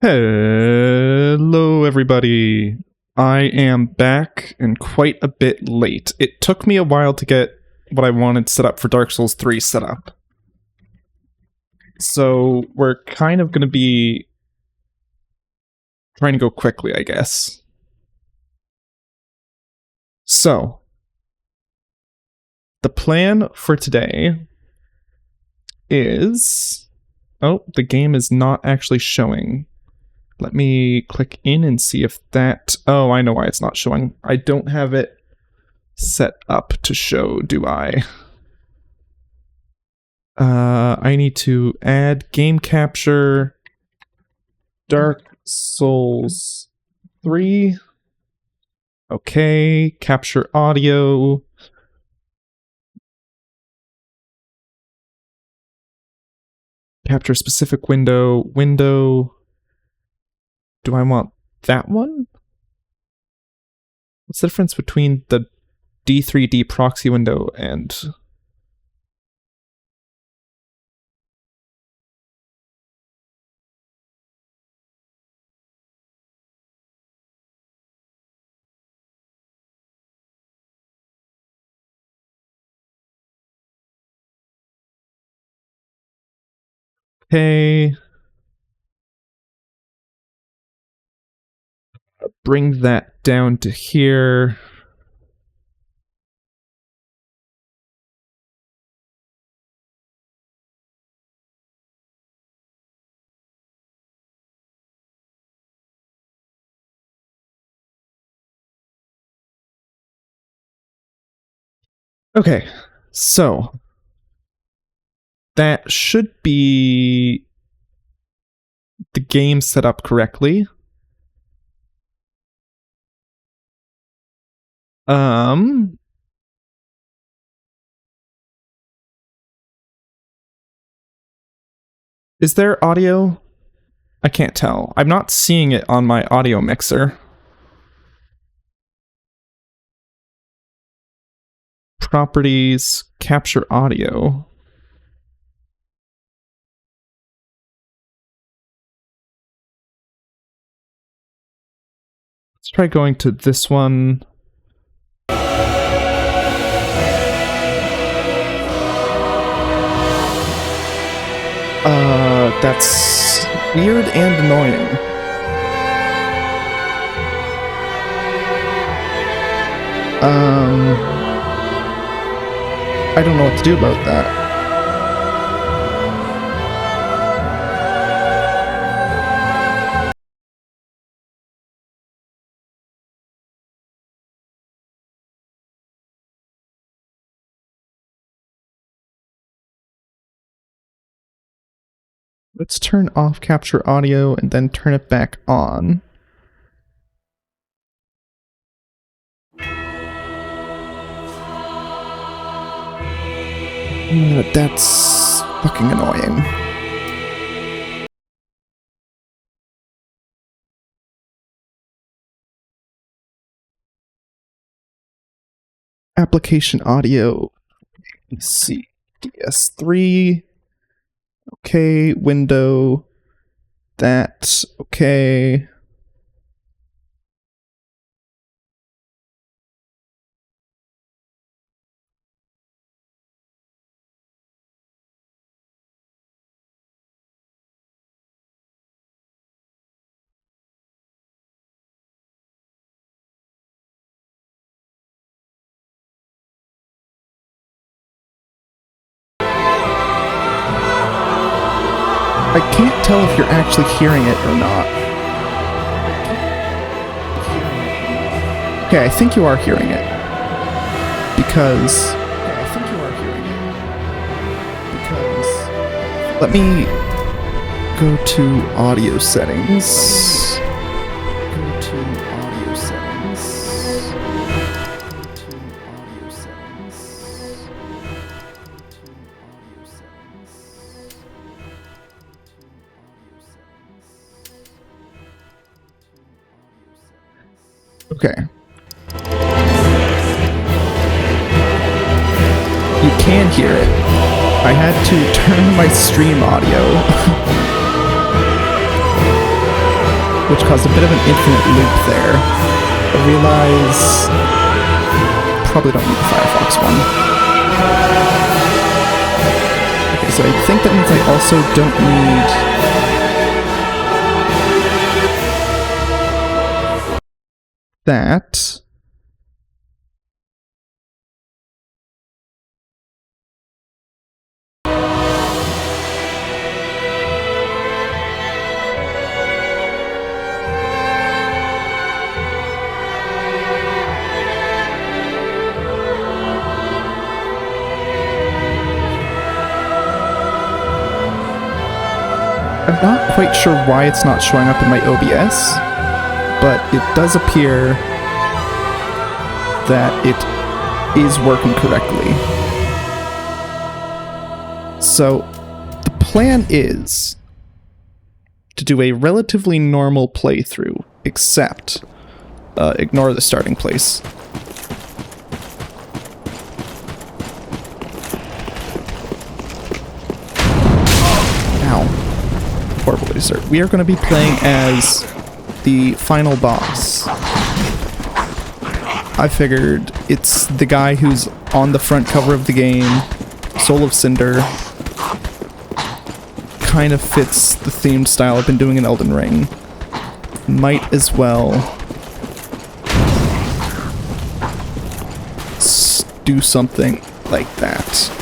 Hello, everybody. I am back and quite a bit late. It took me a while to get what I wanted set up for Dark Souls 3 set up. So we're kind of going to be trying to go quickly, I guess. So, the plan for today is... Oh, the game is not actually showing. Let me click in and see if that... Oh, I know why it's not showing. I don't have it set up to show, do I? I need to add game capture, Dark Souls 3. Okay, capture audio. Capture specific window. Do I want that one? What's the difference between the D3D proxy window and... Okay. Bring that down to here. Okay, so that should be the game set up correctly. Is there audio? I can't tell. I'm not seeing it on my audio mixer. Properties, capture audio. Let's try going to this one. That's weird and annoying. I don't know what to do about that. Let's turn off capture audio and then turn it back on. That's fucking annoying. Application audio. Let's see. DS3. Okay, window. That's okay. I can't tell if you're actually hearing it or not. Okay, I think you are hearing it. Because... Let me go to audio settings. Okay. You can hear it. I had to turn my stream audio. which caused a bit of an infinite loop there. I realize probably don't need the Firefox one. Okay, so I think that means I also don't need that. I'm not quite sure why it's not showing up in my OBS, but it does appear that it is working correctly. So, the plan is to do a relatively normal playthrough, except ignore the starting place. We are going to be playing as the final boss. I figured it's the guy who's on the front cover of the game, Soul of Cinder. Kind of fits the themed style I've been doing in Elden Ring. Might as well do something like that.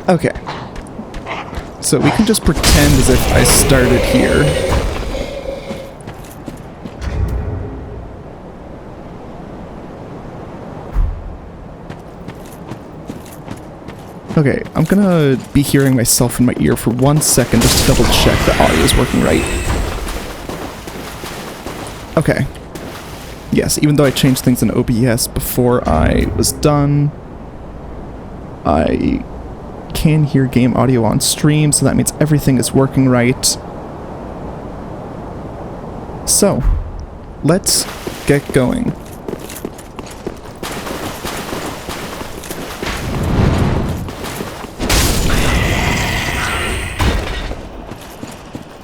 Okay, so we can just pretend as if I started here. Okay, I'm gonna be hearing myself in my ear for 1 second just to double check the audio is working right. Okay. Yes, even though I changed things in OBS before I was done, I can hear game audio on stream, so that means everything is working right. So, let's get going.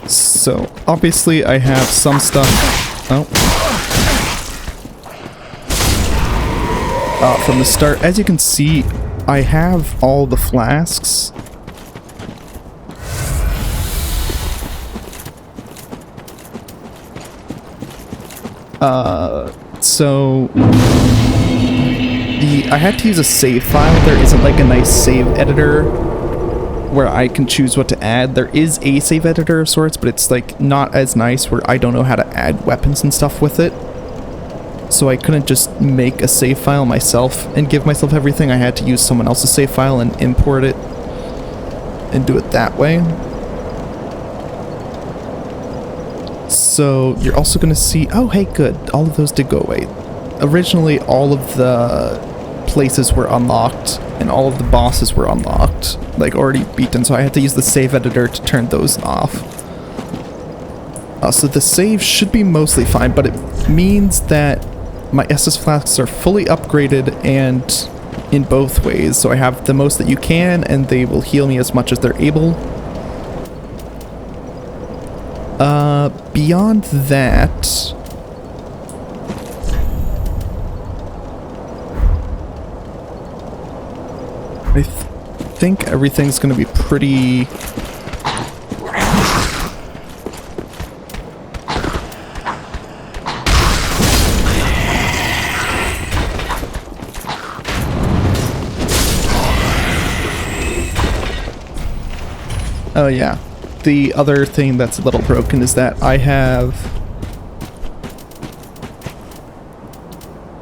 So, obviously I have some stuff... from the start, as you can see, I have all the flasks. I had to use a save file. There isn't like a nice save editor where I can choose what to add. There is a save editor of sorts, but it's like not as nice where I don't know how to add weapons and stuff with it. So I couldn't just make a save file myself and give myself everything. I had to use someone else's save file and import it and do it that way. So you're also going to see... Oh, hey, good. All of those did go away. Originally, all of the places were unlocked and all of the bosses were unlocked, like already beaten, so I had to use the save editor to turn those off. So the save should be mostly fine, but it means that my SS flasks are fully upgraded and in both ways, so I have the most that you can, and they will heal me as much as they're able. Beyond that... I think everything's gonna be pretty... Oh yeah, the other thing that's a little broken is that I have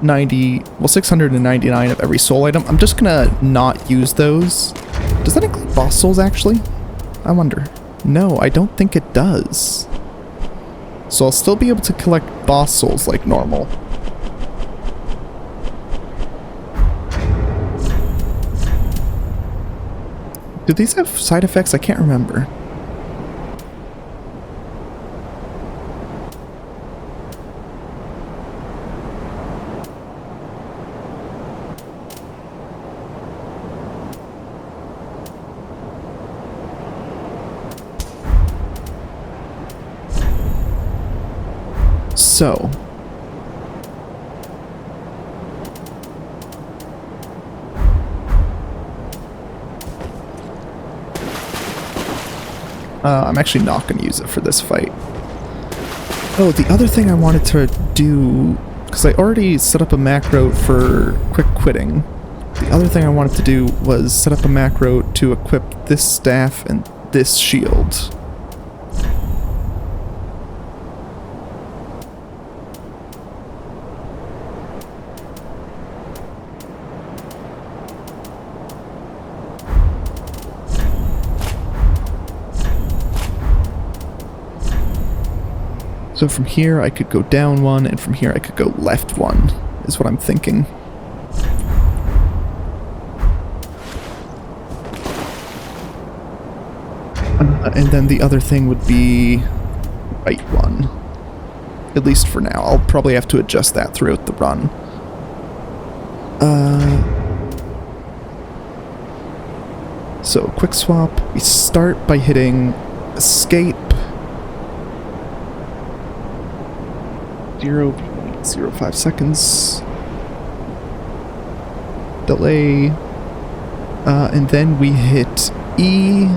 699 of every soul item. I'm just gonna not use those. Does that include boss souls actually? I wonder. No, I don't think it does. So I'll still be able to collect boss souls like normal. Do these have side effects? I can't remember. So... I'm actually not going to use it for this fight. Oh, the other thing I wanted to do, because I already set up a macro for quick quitting. The other thing I wanted to do was set up a macro to equip this staff and this shield. So from here I could go down one, and from here I could go left one, is what I'm thinking. And then the other thing would be right one. At least for now. I'll probably have to adjust that throughout the run. So quick swap, we start by hitting escape. 0.05 seconds. Delay. And then we hit E.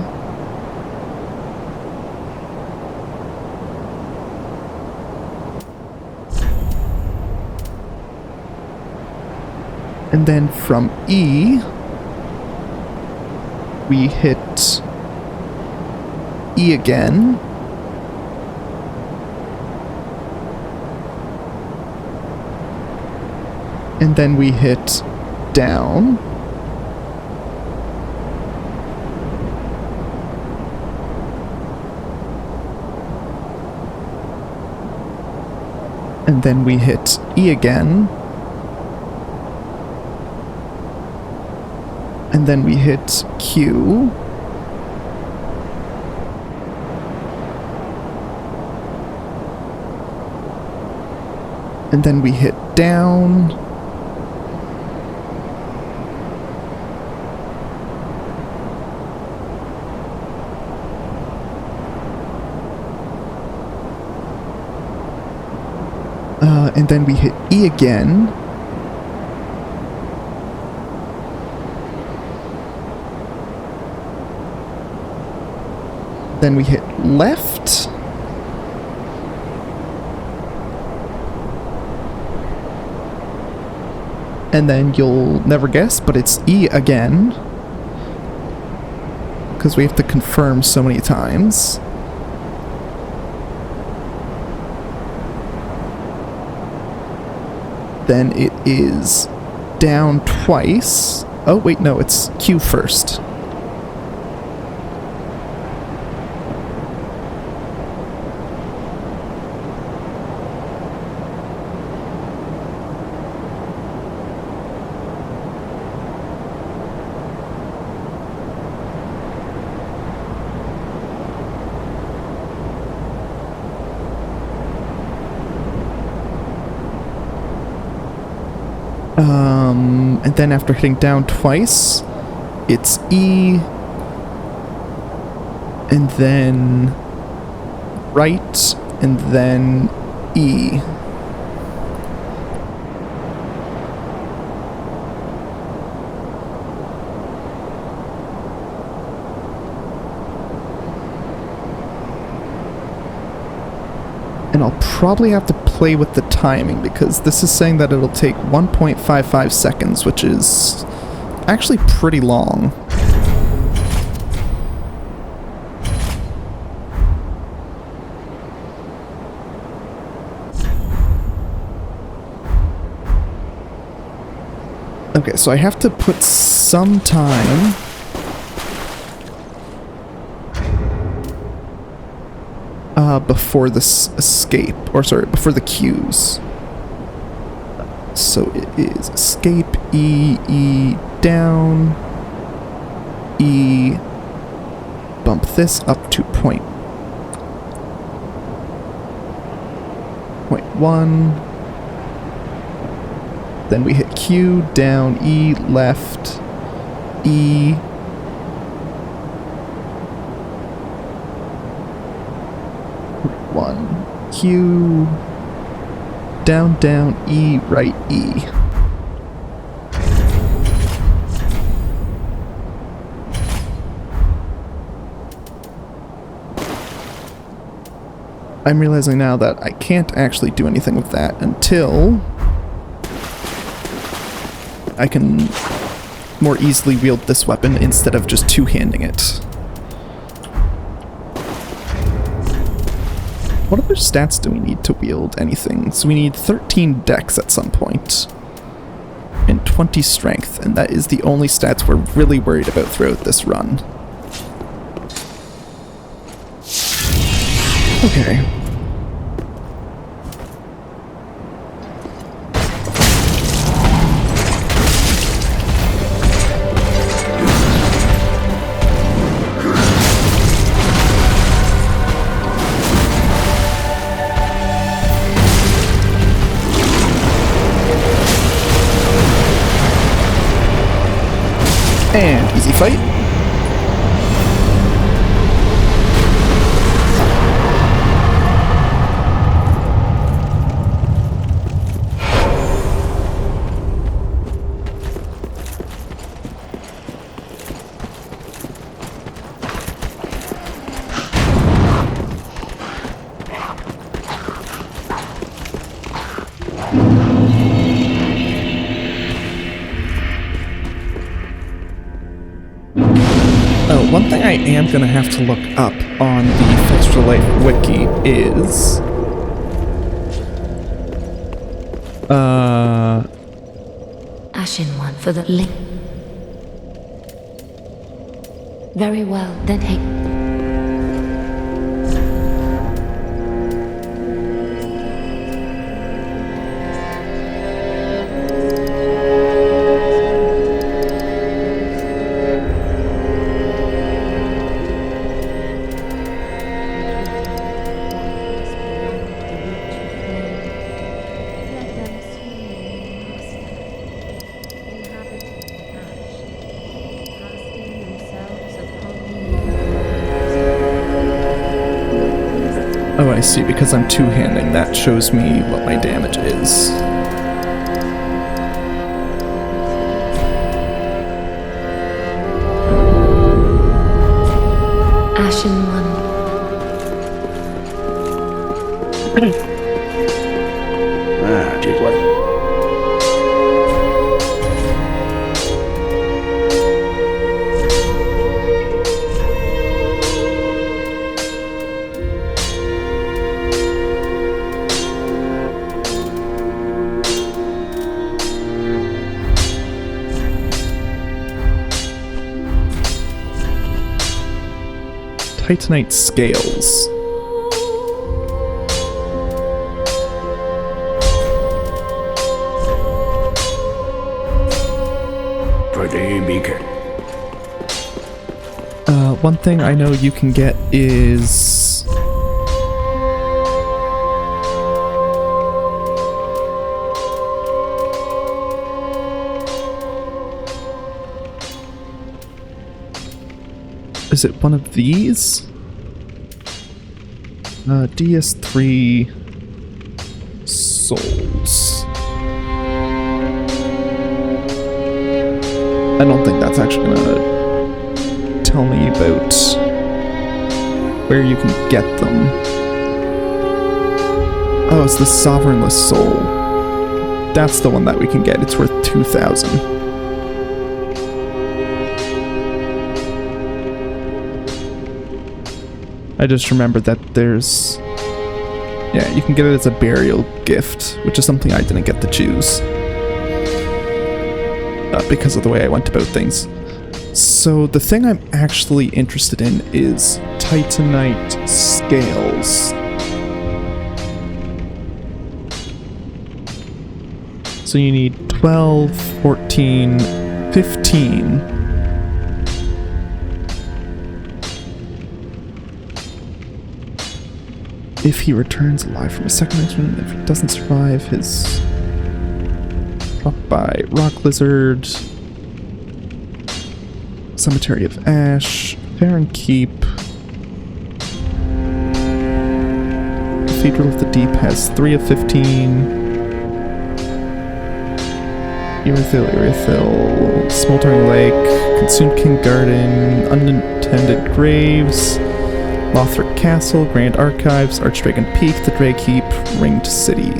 And then from E, we hit E again. And then we hit down. And then we hit E again. And then we hit Q. And then we hit down. And then we hit E again. Then we hit left. And then you'll never guess, but it's E again. Because we have to confirm so many times. Then it is down twice. Oh, wait, no, it's Q first. And then after hitting down twice, it's E, and then right, and then E. And I'll probably have to play with the timing because this is saying that it'll take 1.55 seconds, which is actually pretty long. Okay, so I have to put some time before this escape, or sorry, before the Qs. So it is escape, E, E, down, E, bump this up to point 1, then we hit Q, down, E, left, E, Q, down, down, E, right, E. I'm realizing now that I can't actually do anything with that until I can more easily wield this weapon instead of just two-handing it. What other stats do we need to wield anything? So we need 13 dex at some point, and 20 strength, and that is the only stats we're really worried about throughout this run. Okay. And easy fight. One thing I am going to have to look up on the Extra Life wiki is... Ashen one for the link. Very well, then hey. Oh, I see, because I'm two-handing, that shows me what my damage is. Ashen one. Did what? Titanite scales. Pretty beacon. One thing I know you can get is... Is it one of these? DS3 souls. I don't think that's actually gonna tell me about where you can get them. Oh, it's the Sovereignless Soul. That's the one that we can get. It's worth 2,000. I just remembered that there's... Yeah, you can get it as a burial gift, which is something I didn't get to choose. Because of the way I went about things. So the thing I'm actually interested in is Titanite scales. So you need 12, 14, 15. If he returns alive from a second mission, if he doesn't survive his... Struck by Rock Lizard, Cemetery of Ash, Barren Keep, Cathedral of the Deep has 3 of 15. Irithyll, Smoldering Lake, Consumed King Garden, Unintended Graves, Lothric Castle, Grand Archives, Archdragon Peak, the Drake Heap, Ringed City.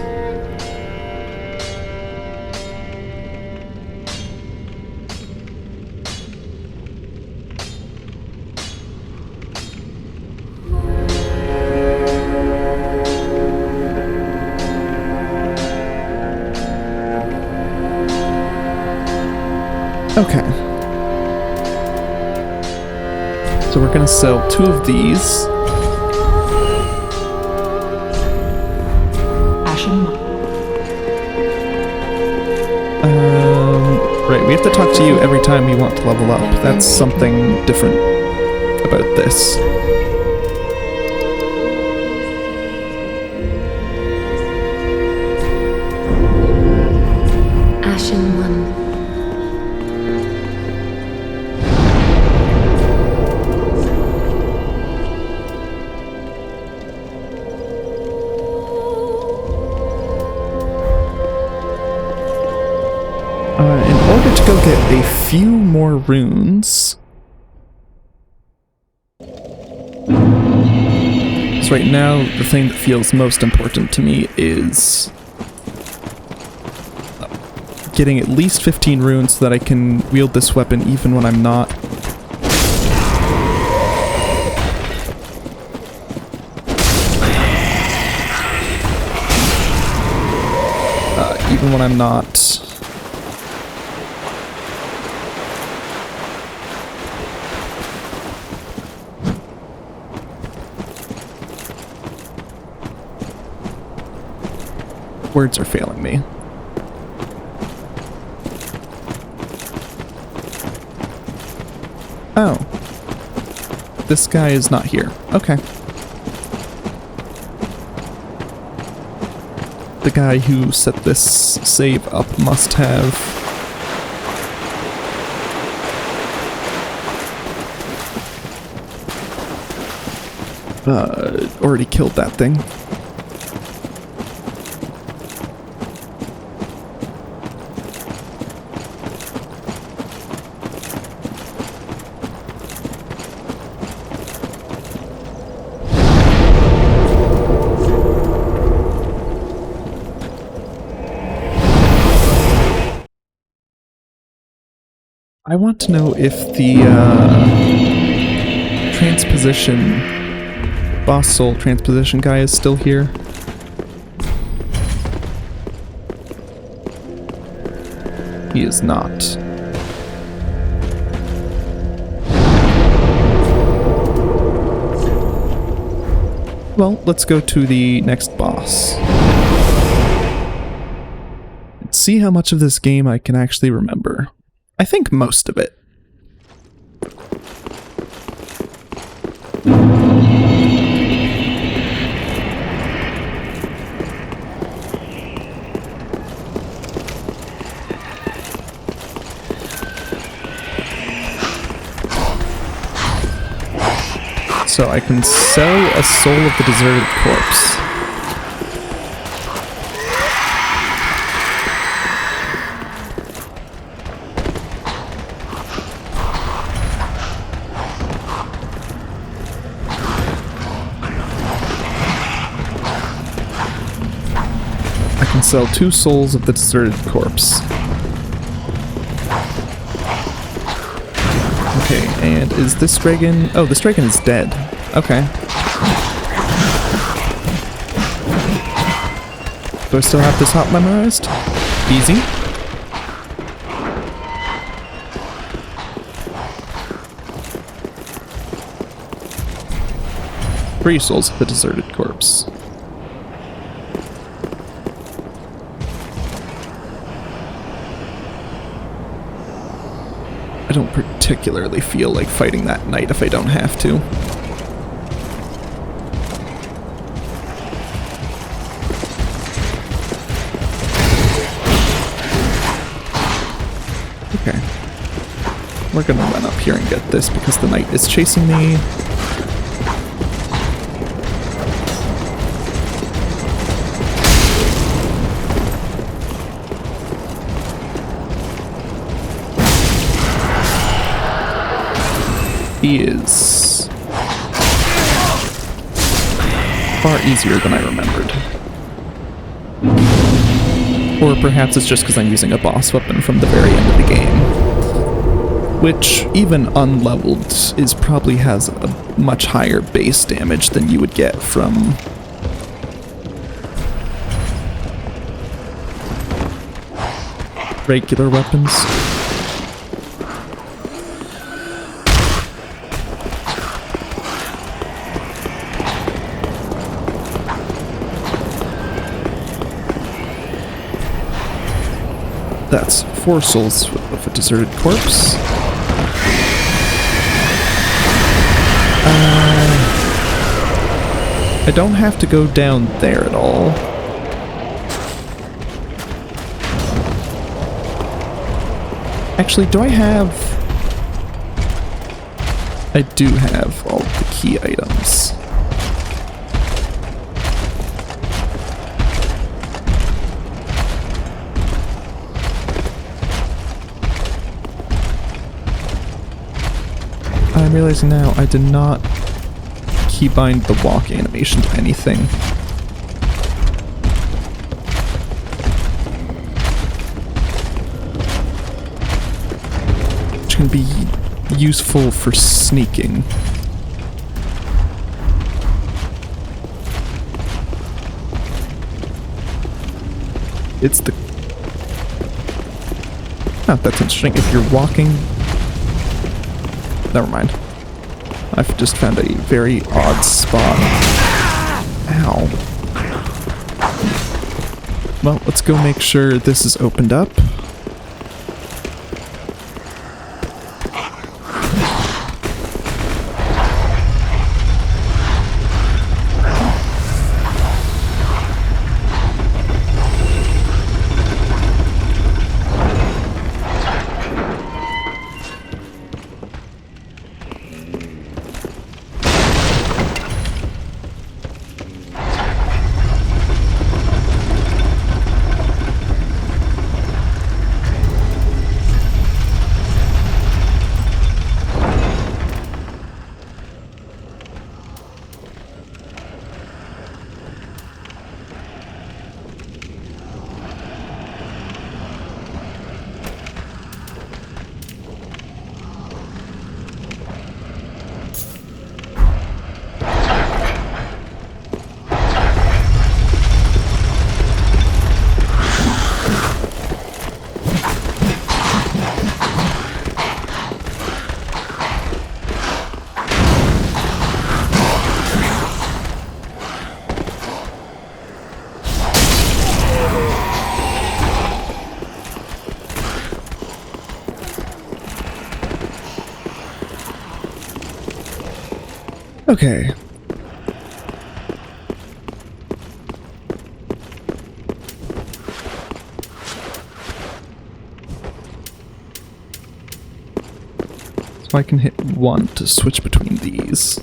Okay. So we're gonna sell 2 of these. Ashen. Right, we have to talk to you every time we want to level up. That's something different about this. Ashen one. In order to go get a few more runes... So right now, the thing that feels most important to me is... getting at least 15 runes so that I can wield this weapon even when I'm not. Even when I'm not... Words are failing me. Oh. This guy is not here. Okay. The guy who set this save up must have... already killed that thing. I want to know if the transposition, boss soul transposition guy is still here. He is not. Well, let's go to the next boss. And see how much of this game I can actually remember. I think most of it. So I can sell a soul of the deserted corpse. Sell 2 souls of the deserted corpse. Okay, and is this dragon... Oh, this dragon is dead. Okay. Do I still have this hop memorized? Easy. Three souls of the deserted corpse. I don't particularly feel like fighting that knight if I don't have to. Okay. We're gonna run up here and get this because the knight is chasing me. key is far easier than I remembered. Or perhaps it's just because I'm using a boss weapon from the very end of the game. Which, even unleveled, probably has a much higher base damage than you would get from regular weapons. That's 4 souls of a deserted corpse. I don't have to go down there at all. Actually, do I have... I do have all the key items. I'm realizing now I did not keybind the walk animation to anything. Which can be useful for sneaking. It's the... Oh, that's interesting. If you're walking... Never mind. I've just found a very odd spot. Ow. Well, let's go make sure this is opened up. Okay. So I can hit 1 to switch between these.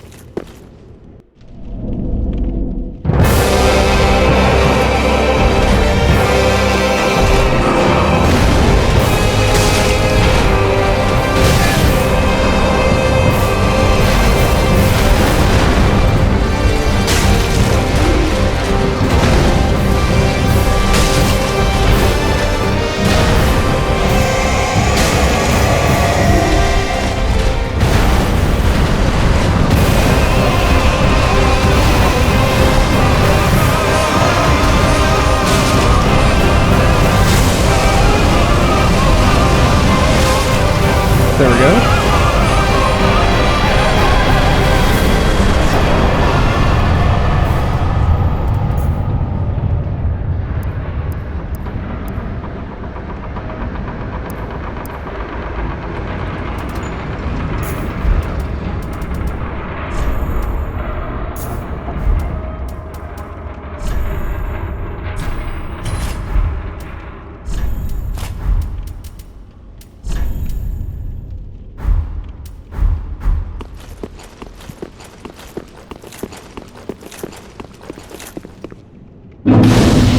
There we go.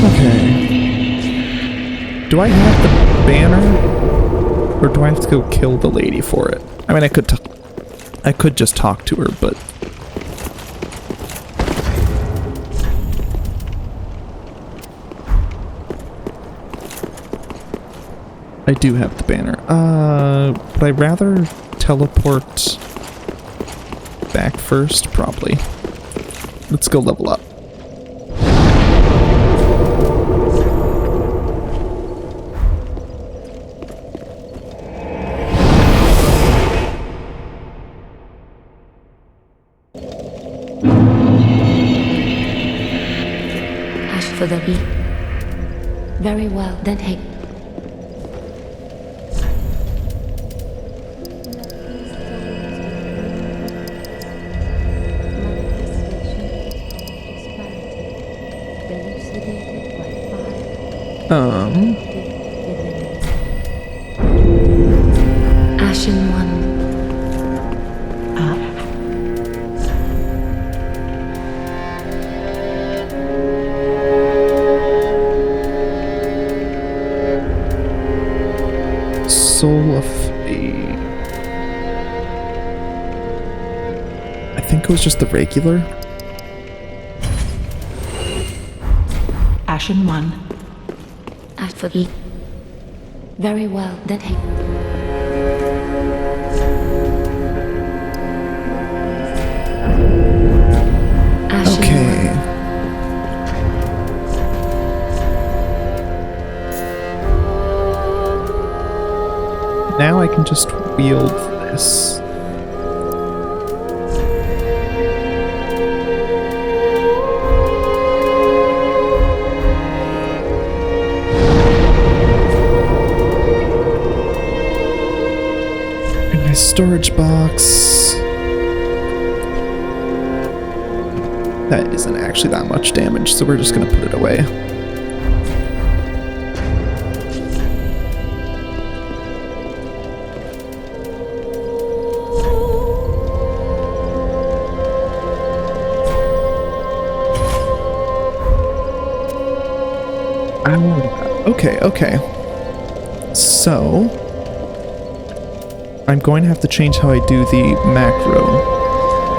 Okay. Do I have the banner? Or do I have to go kill the lady for it? I mean, I could I could just talk to her, but... I do have the banner. Would I rather teleport back first? Probably. Let's go level up. Ash for the beat. Very well, then take. Ashen one. Soul of a... I think it was just the regular. Ashen one. Ash for the... Very well, then take. Ashen Okay. one. Now I can just wield this. In my storage box. That isn't actually that much damage, so we're just gonna put it away. Okay. So, I'm going to have to change how I do the macro.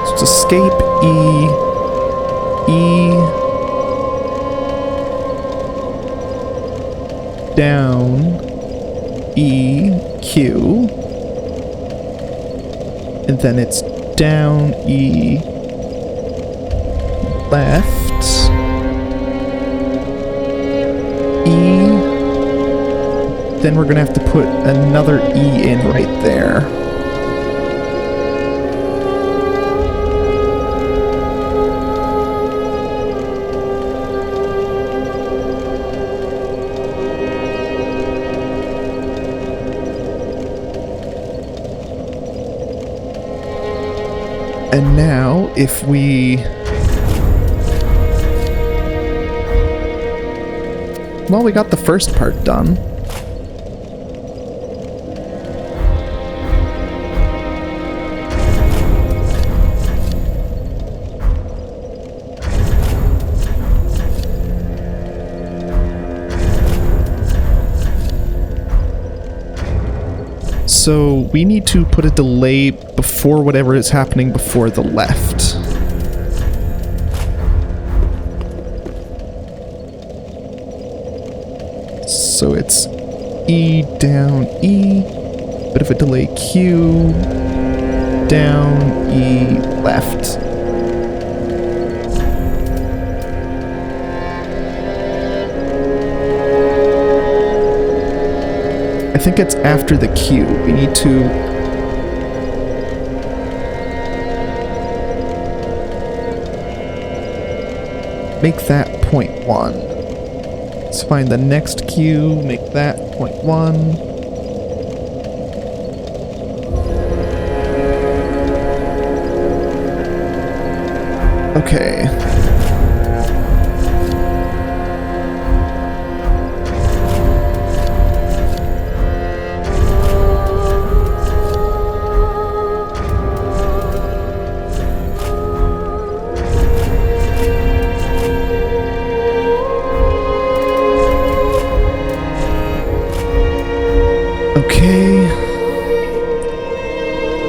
So it's escape, E, down, E, Q, and then it's down, E, left, E, then we're gonna have to put another E in right there. And now, if we... Well, we got the first part done. So we need to put a delay before whatever is happening before the left. So it's E, down, E, bit of a delay, Q, down, E, left. I think it's after the Q. We need to... make that 0.1. Let's find the next Q, make that 0.1. Okay.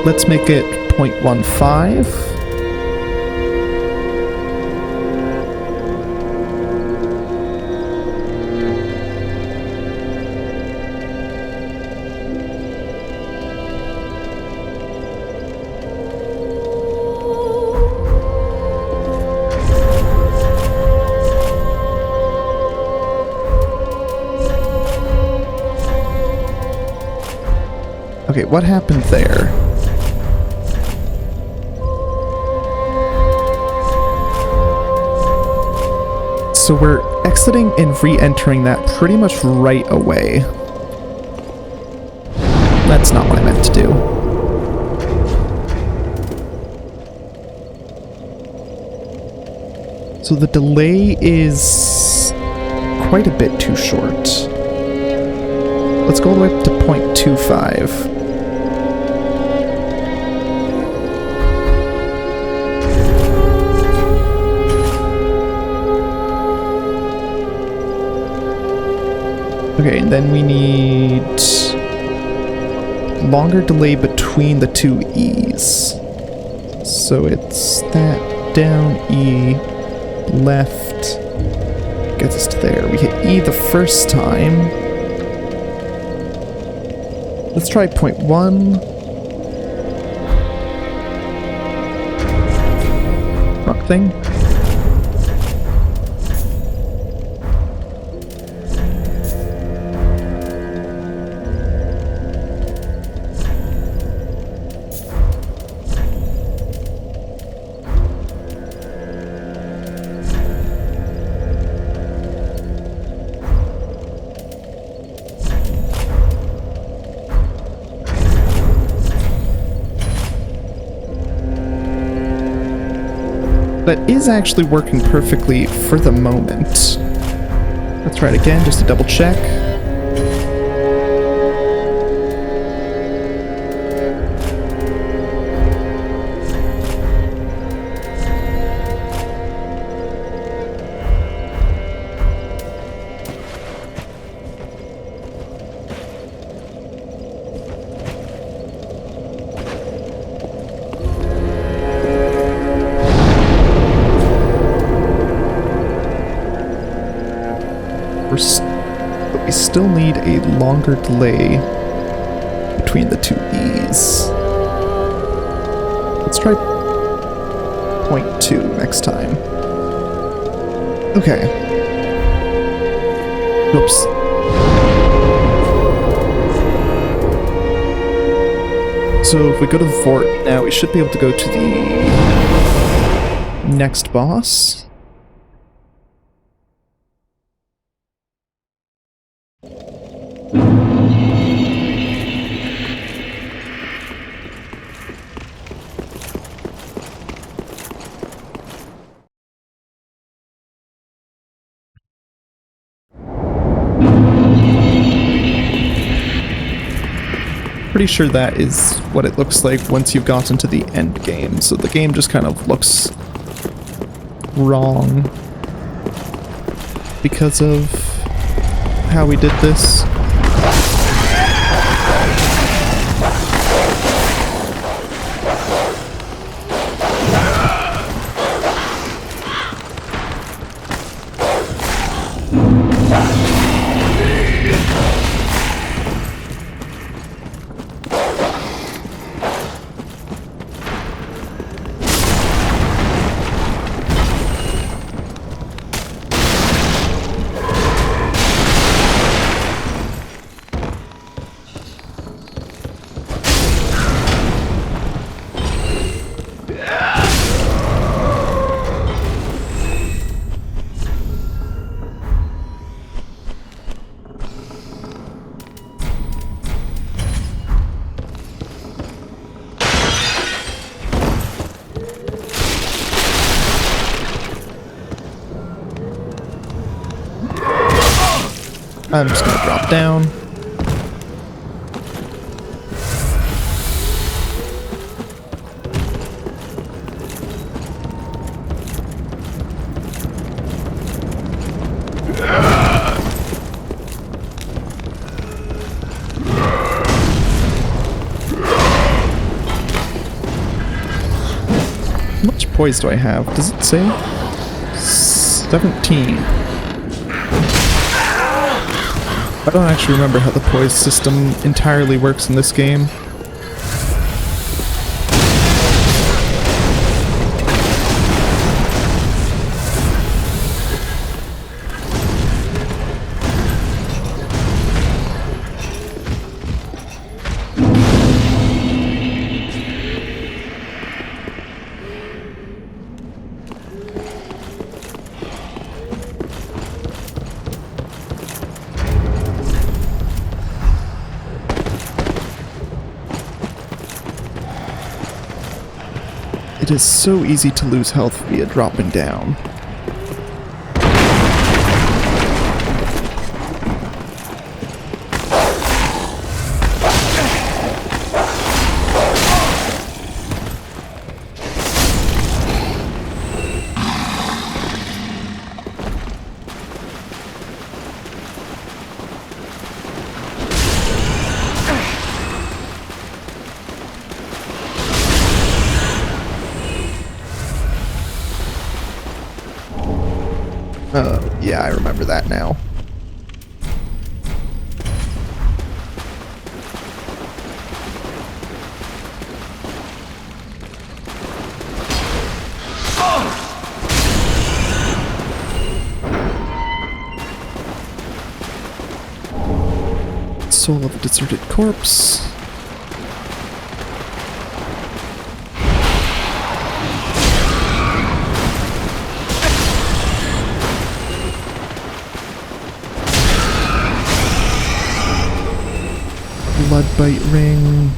Let's make it 0.15. Okay, what happened there? So we're exiting and re-entering that pretty much right away. That's not what I meant to do. So the delay is quite a bit too short. Let's go all the way up to 0.25. Okay, and then we need longer delay between the two E's. So it's that down E, left, gets us to there. We hit E the first time. Let's try 0.1. Wrong thing. That is actually working perfectly for the moment. Let's try it again just to double check. But we still need a longer delay between the two E's. Let's try 0.2 next time. Okay. Oops. So if we go to the fort now, we should be able to go to the next boss. Pretty sure that is what it looks like once you've gotten to the end game. So the game just kind of looks wrong because of how we did this. I'm just gonna drop down. poise do I have? Does it say? 17. I don't actually remember how the poise system entirely works in this game. It is so easy to lose health via dropping down. Yeah, I remember that now. Soul of a deserted corpse. Bloodbite ring.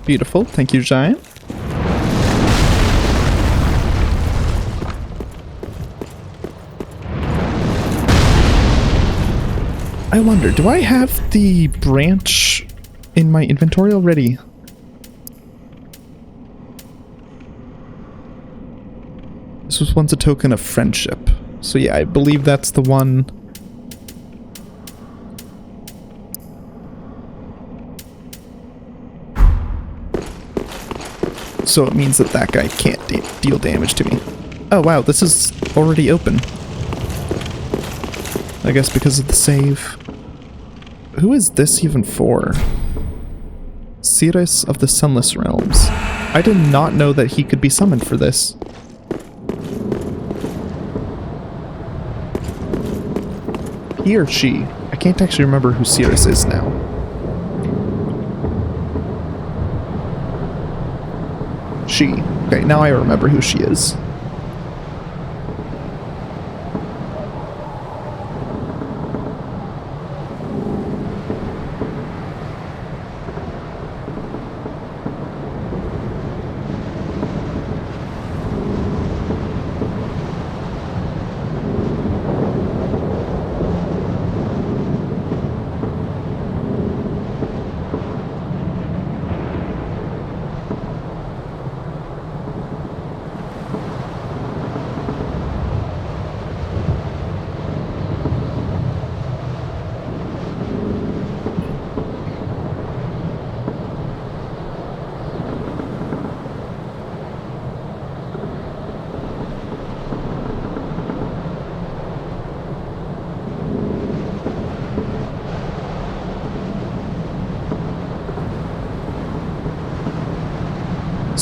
Beautiful. Thank you, Giant. I wonder, do I have the branch in my inventory already? This was once a token of friendship. So yeah, I believe that's the one. So it means that that guy can't deal damage to me. Oh wow, this is already open. I guess because of the save. Who is this even for? Cirrus of the Sunless Realms. I did not know that he could be summoned for this. He or she. I can't actually remember who Cirrus is now. She. Okay, now I remember who she is.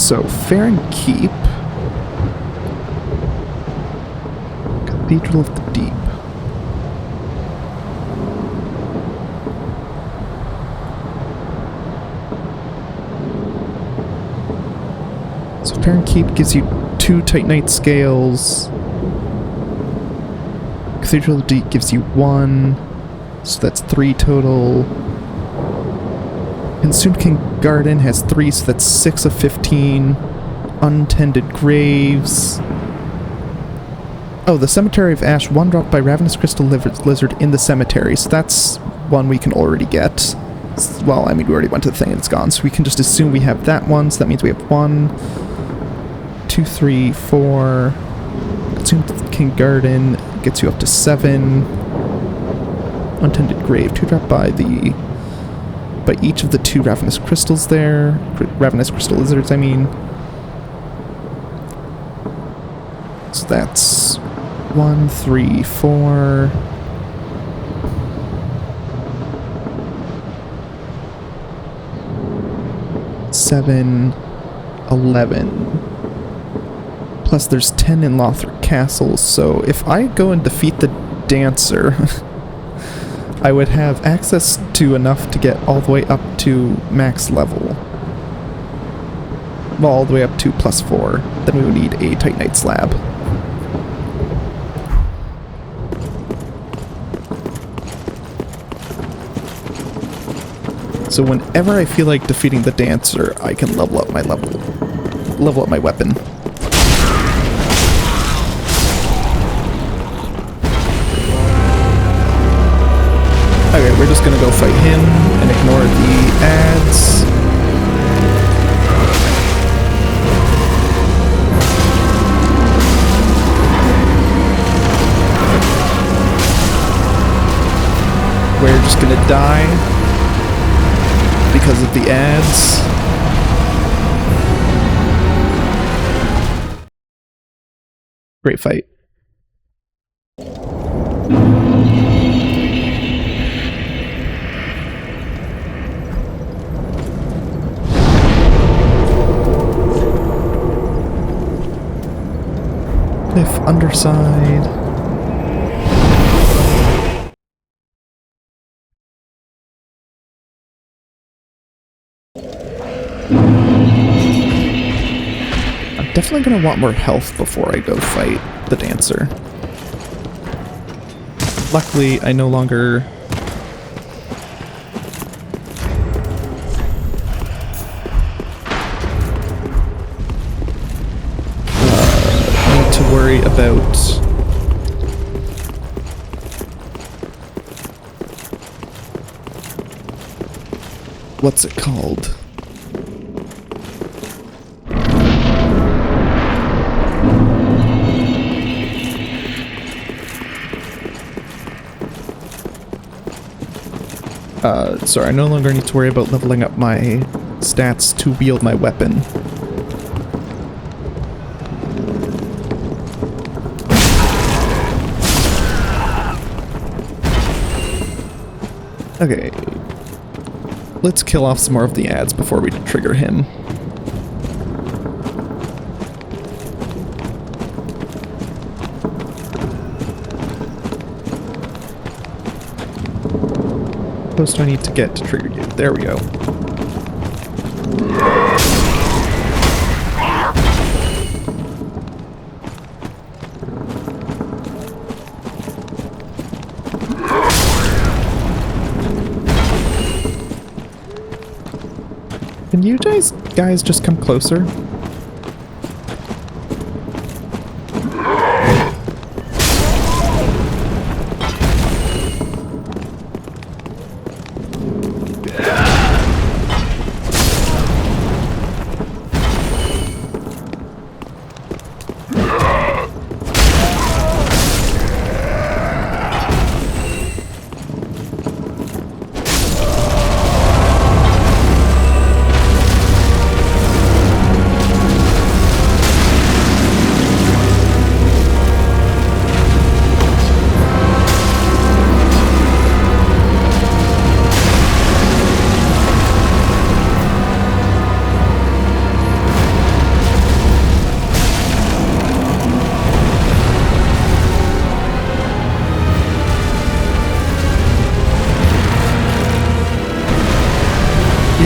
So, Farron Keep. Cathedral of the Deep. So, Farron Keep gives you 2 Titanite scales. Cathedral of the Deep gives you 1. So that's 3 total. Consumed King Garden has 3, so that's 6 of 15. Untended Graves. Oh, the Cemetery of Ash, 1 dropped by Ravenous Crystal Lizard in the cemetery. So that's 1 we can already get. Well, I mean, we already went to the thing and it's gone. So we can just assume we have that one. So that means we have 1, 2, 3, 4. Consumed King Garden gets you up to 7. Untended Grave, 2 dropped by each of the 2 Ravenous Crystals there. Ravenous Crystal Lizards, I mean. So that's 1, 3, 4. Seven, 11. Plus there's 10 in Lothric Castle, so if I go and defeat the Dancer, I would have access to enough to get all the way up to max level. Well, all the way up to +4. Then we would need a Titanite slab. So whenever I feel like defeating the Dancer, I can level up my weapon. Okay, we're just gonna go fight him and ignore the ads. We're just gonna die because of the ads. Great fight. Cliff underside. I'm definitely gonna want more health before I go fight the Dancer. Luckily, I no longer need to worry about what's it called? Sorry, I no longer need to worry about leveling up my stats to wield my weapon. Okay. Let's kill off some more of the ads before we trigger him. Post do I need to get to trigger you? There we go. Can you guys just come closer?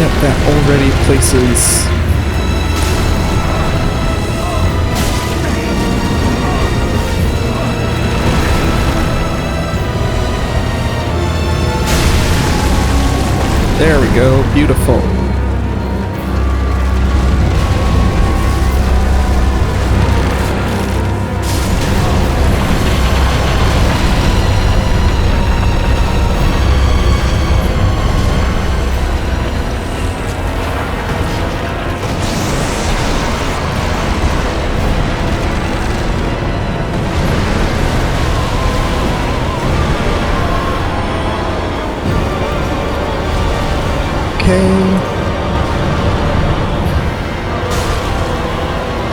Yep, that already places... There we go, beautiful.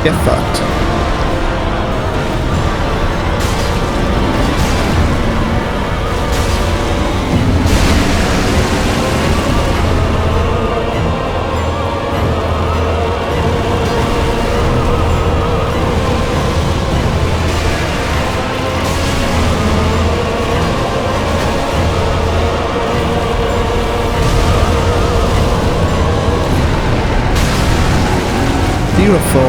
Get fucked. Beautiful.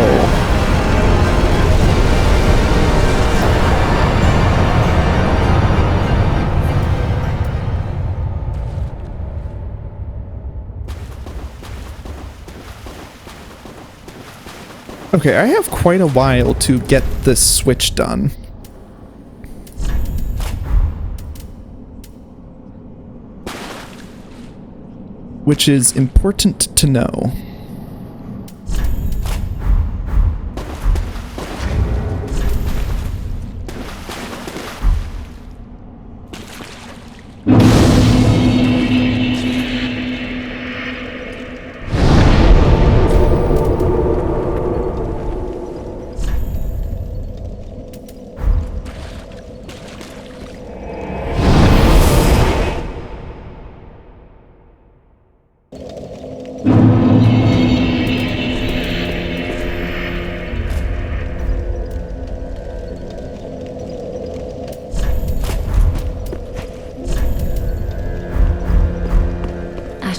Okay, I have quite a while to get this switch done. Which is important to know.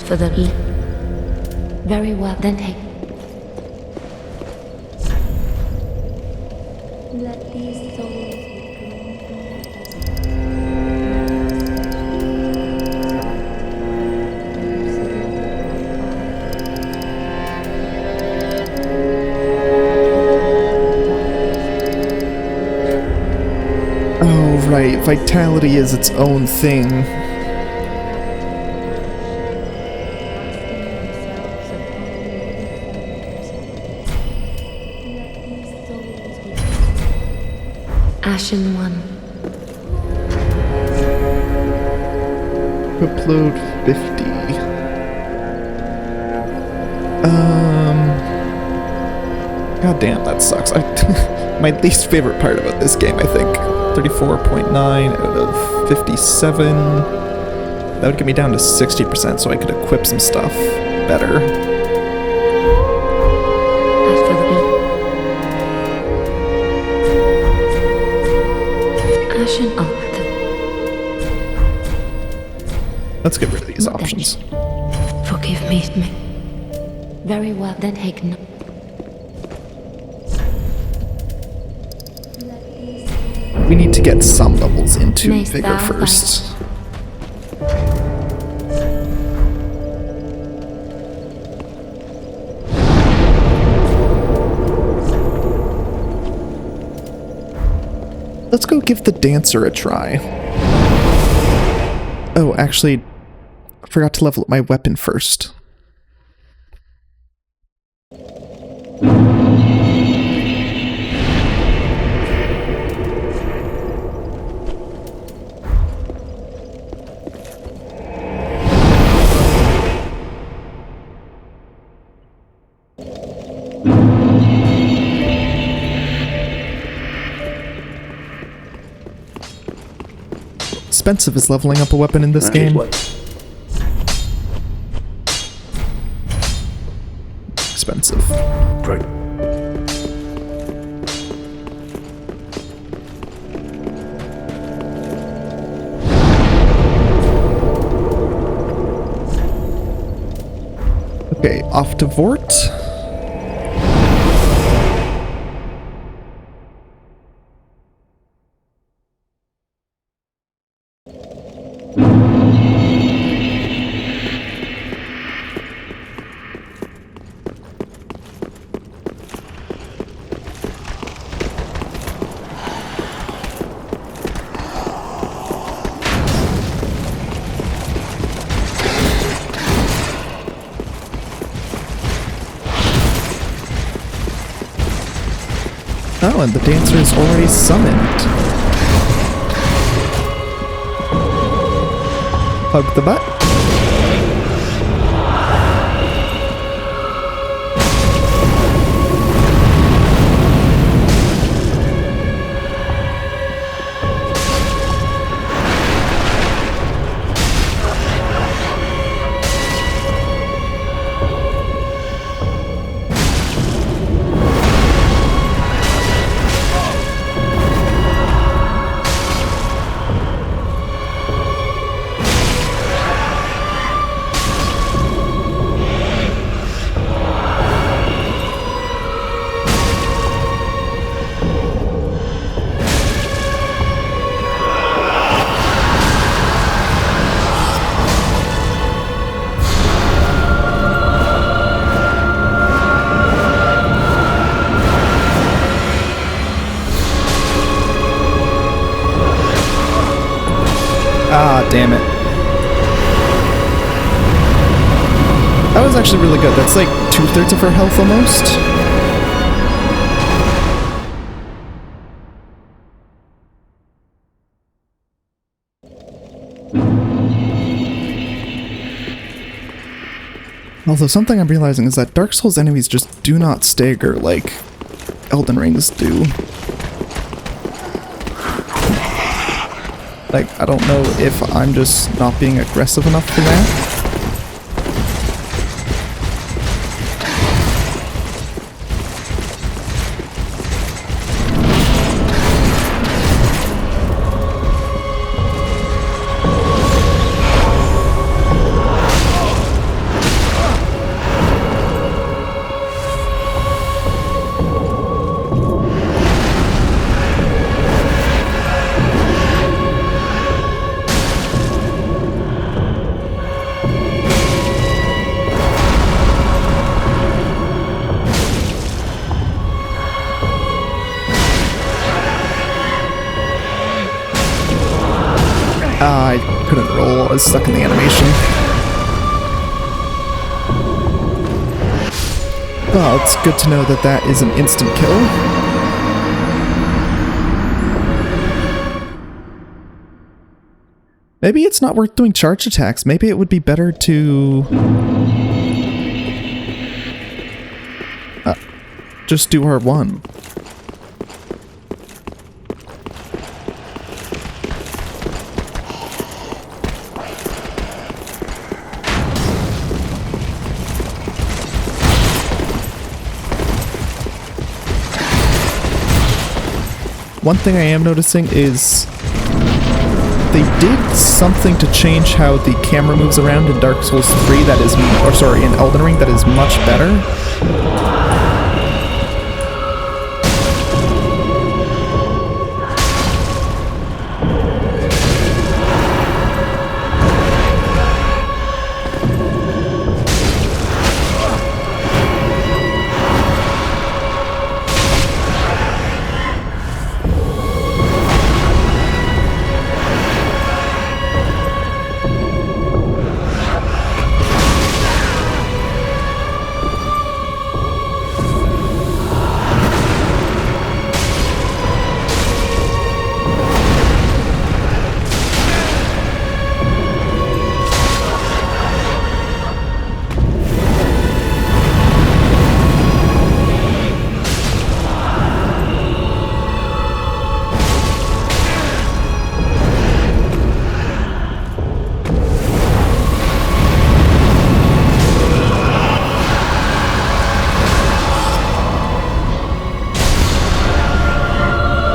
For the E. Very well, then take. Let these souls Oh, right. Vitality is its own thing. Ashen one. Upload 50. God damn, that sucks. My least favorite part about this game, I think. 34.9 out of 57. That would get me down to 60% so I could equip some stuff better. Let's get rid of these options. Forgive me. Very well, then take no. We need to get some levels into Vigor first. Let's go give the dancer a try. Oh, actually, I forgot to level up my weapon first. Expensive is leveling up a weapon in this game. Expensive. Right. Okay, off to Vort. Oh, and the dancer is already summoned. Hug the butt. Ah, damn it. That was actually really good. That's like 2/3 of her health almost. Although something I'm realizing is that Dark Souls enemies just do not stagger like Elden Rings do. Like, I don't know if I'm just not being aggressive enough for that. I couldn't roll, I was stuck in the animation. Well, it's good to know that that is an instant kill. Maybe it's not worth doing charge attacks. Maybe it would be better to just do R1. One thing I am noticing is they did something to change how the camera moves around in Dark Souls 3 that is, or sorry, in Elden Ring that is much better.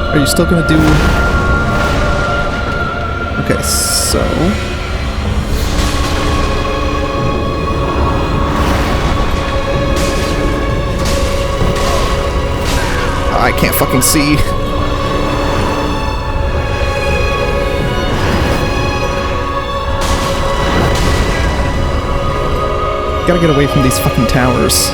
Are you still gonna do... Okay, so... I can't fucking see. Gotta get away from these fucking towers.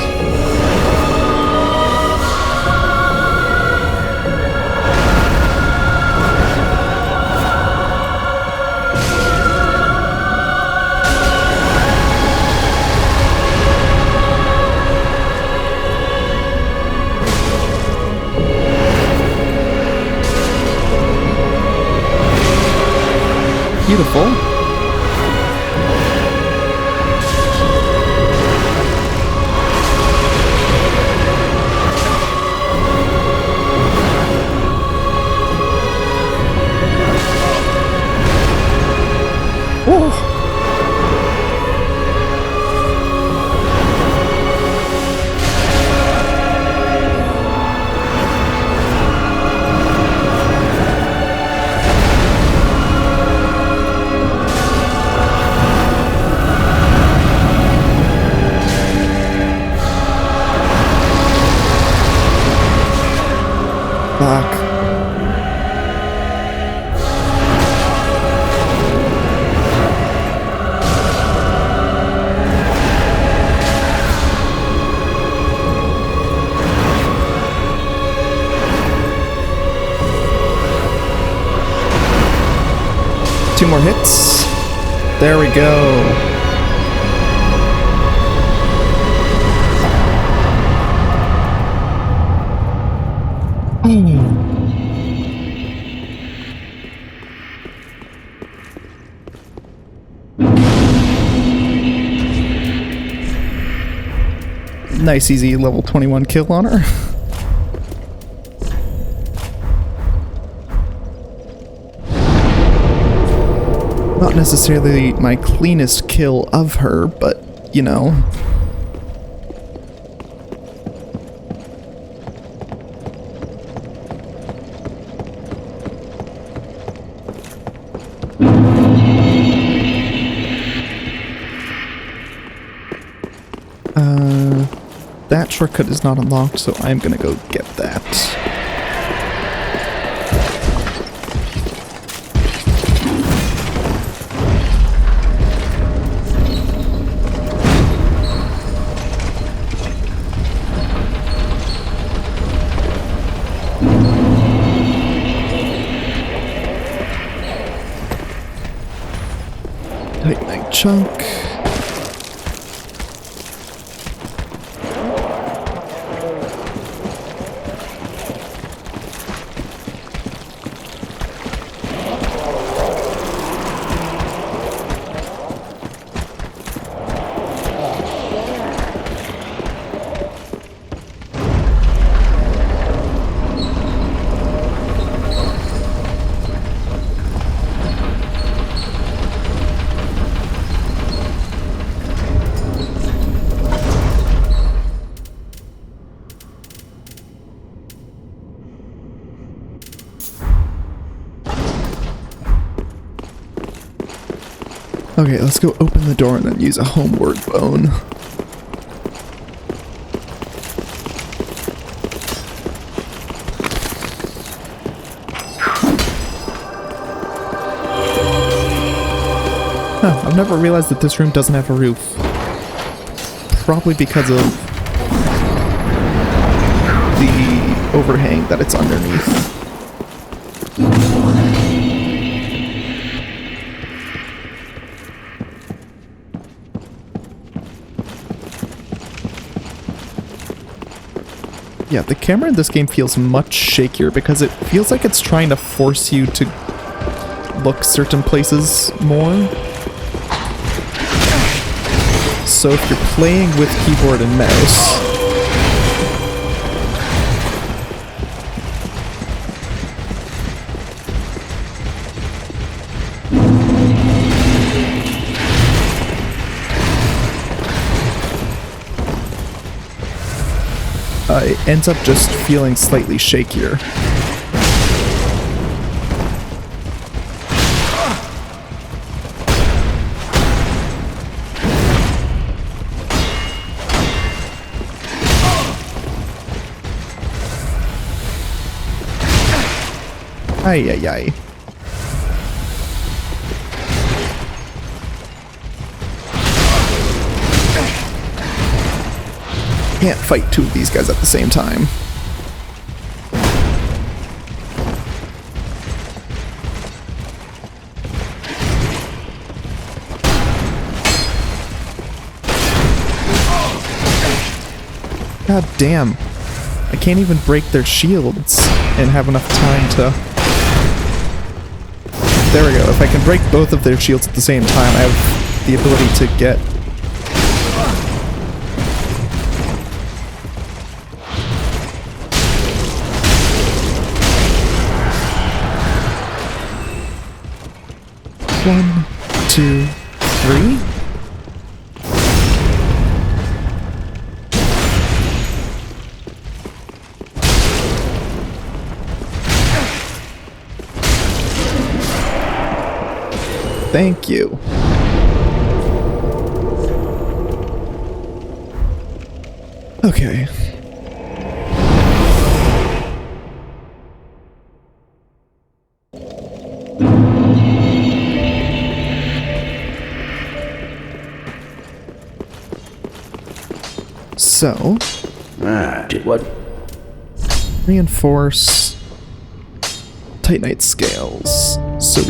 Beautiful. Fuck. Two more hits. There we go. Nice easy level 21 kill on her. Not necessarily my cleanest kill of her, but you know. That shortcut is not unlocked, so I'm gonna go get that. Tightening chunk. Okay, let's go open the door and then use a homeward bone. Huh, I've never realized that this room doesn't have a roof. Probably because of the overhang that it's underneath. Yeah, the camera in this game feels much shakier because it feels like it's trying to force you to look certain places more. So if you're playing with keyboard and mouse, it ends up just feeling slightly shakier. Ay, ay, ay. Can't fight two of these guys at the same time. God damn. I can't even break their shields and have enough time to... There we go. If I can break both of their shields at the same time, I have the ability to get... One, two, three. Thank you. Okay. So, What? reinforce Titanite scales. So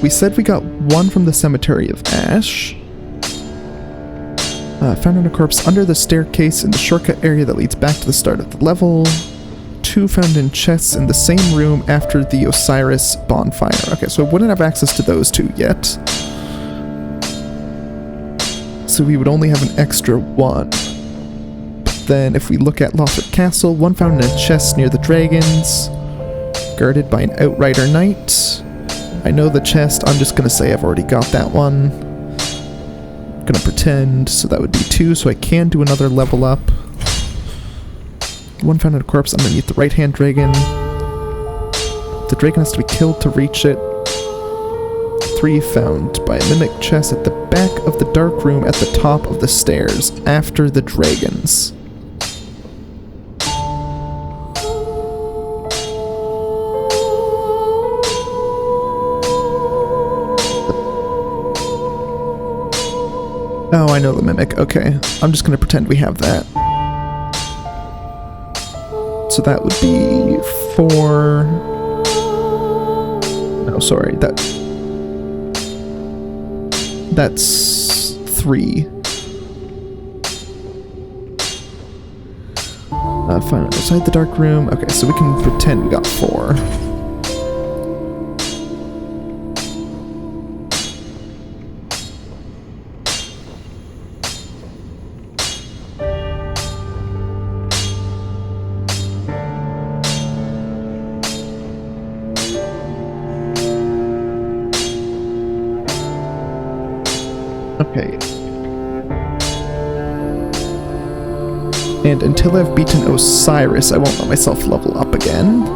we said we got one from the Cemetery of Ash. Found in a corpse under the staircase in the shortcut area that leads back to the start of the level. 2 found in chests in the same room after the Osiris bonfire. Okay, so I wouldn't have access to those 2 yet. So we would only have an extra 1. But then if we look at Lothrop Castle, 1 found in a chest near the dragons, guarded by an Outrider Knight. I know the chest, I'm just gonna say I've already got that one. Gonna pretend, so that would be 2, so I can do another level up. 1 found in a corpse underneath the right-hand dragon. The dragon has to be killed to reach it. 3 found by a mimic chest at the back of the dark room at the top of the stairs, after the dragons. Oh, I know the mimic. Okay. I'm just gonna pretend we have that. So that would be 4... No, sorry. That's 3. Fine. Outside the dark room. Okay, so we can pretend we got 4. Okay. And until I've beaten Osiris, I won't let myself level up again.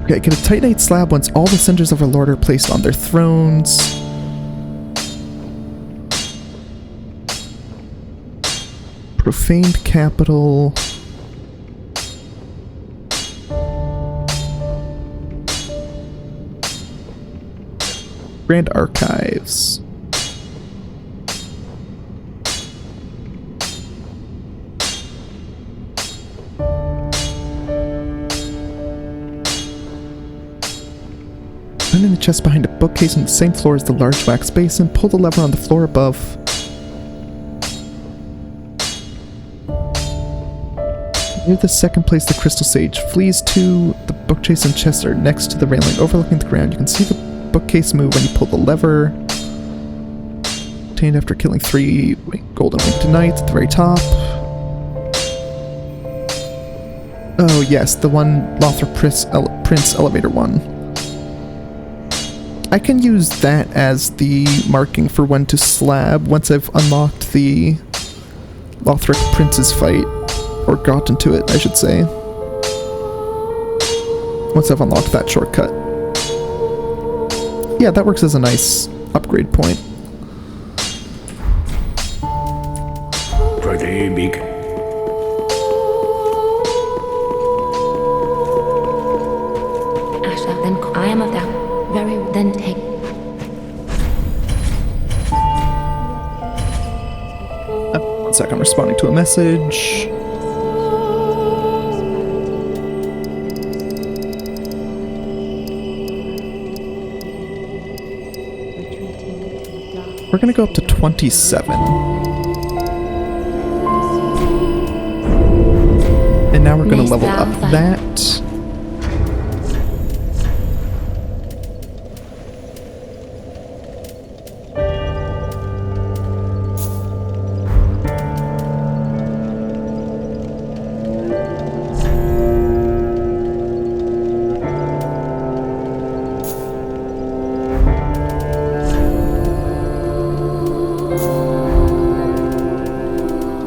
Okay, get a Titanite slab once all the cinders of our lord are placed on their thrones. Profaned capital. Grand archives. Find in the chest behind a bookcase on the same floor as the large wax basin. Pull the lever on the floor above. Near the second place the crystal sage flees to. The bookcase and chest are next to the railing overlooking the ground. You can see the bookcase move when you pull the lever. Obtained after killing 3 golden winged knights at the very top. Oh yes, the one Lothrop Prince elevator one. I can use that as the marking for when to slab once I've unlocked the Lothrop Prince's fight. or gotten to it, I should say. Once I've unlocked that shortcut. Yeah, that works as a nice upgrade point. Pretty big. Asha, then I am of that. Very well, then take. One sec, I'm responding to a message. We're gonna go up to 27. And now we're gonna level up that.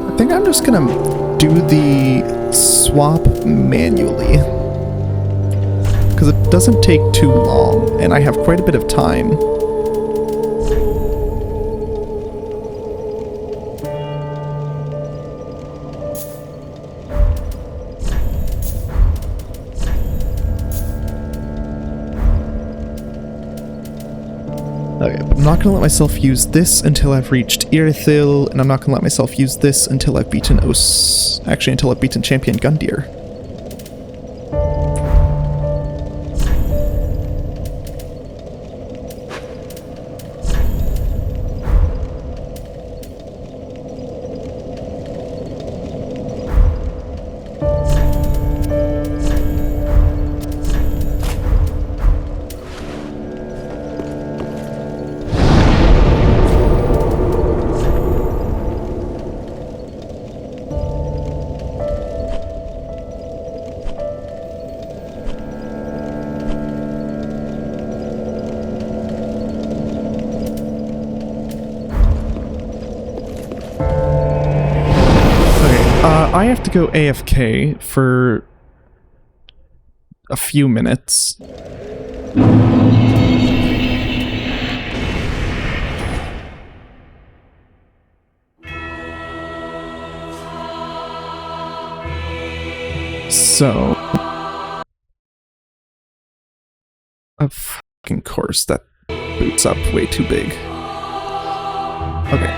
I think I'm just gonna do the swap manually, because it doesn't take too long, and I have quite a bit of time. Okay, but I'm not going to let myself use this until I've reached Irithyll, and I'm not going to let myself use this until I've beaten until I've beaten Champion Gundyr. I have to go AFK for a few minutes. So, of fucking course, that boots up way too big. Okay,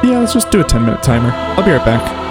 yeah, let's just do a 10-minute timer. I'll be right back.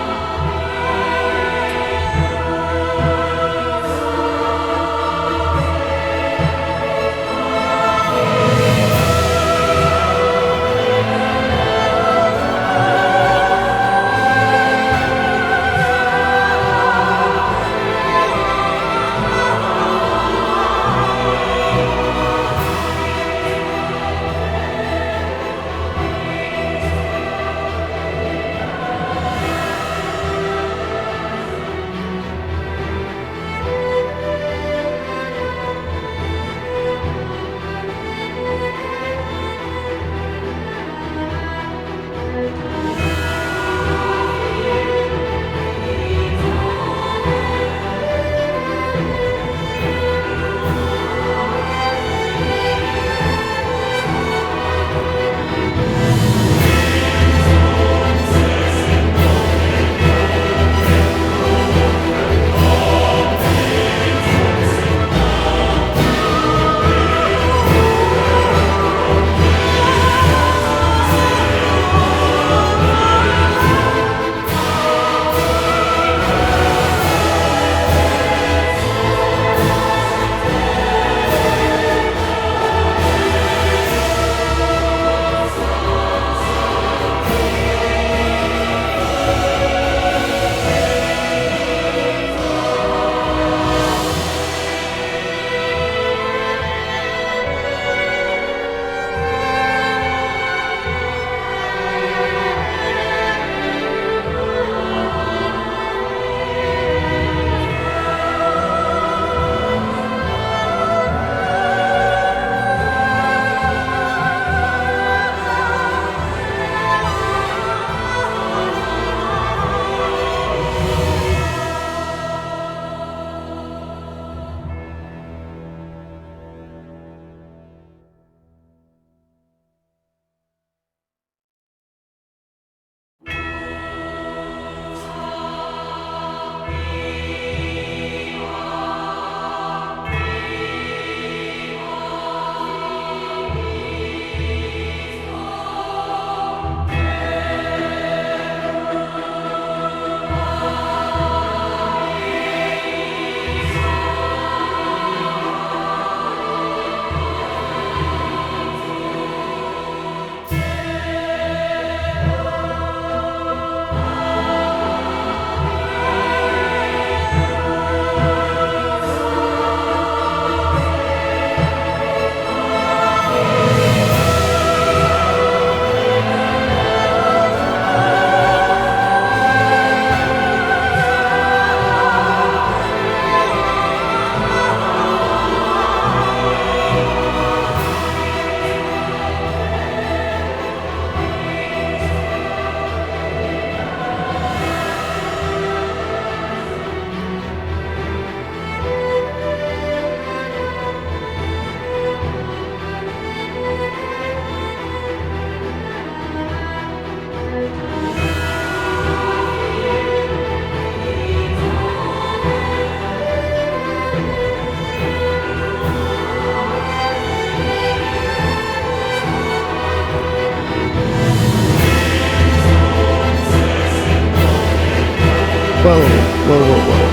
Whoa, whoa, whoa, whoa.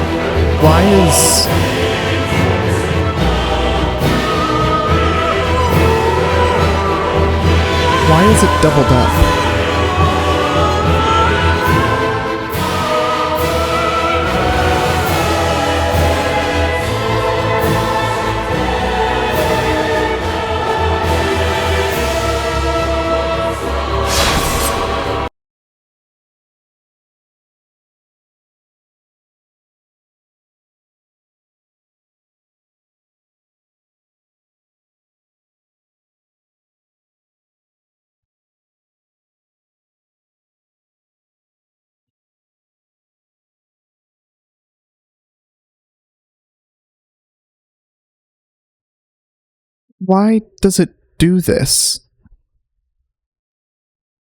Why is... Why is it doubled up? Why does it do this?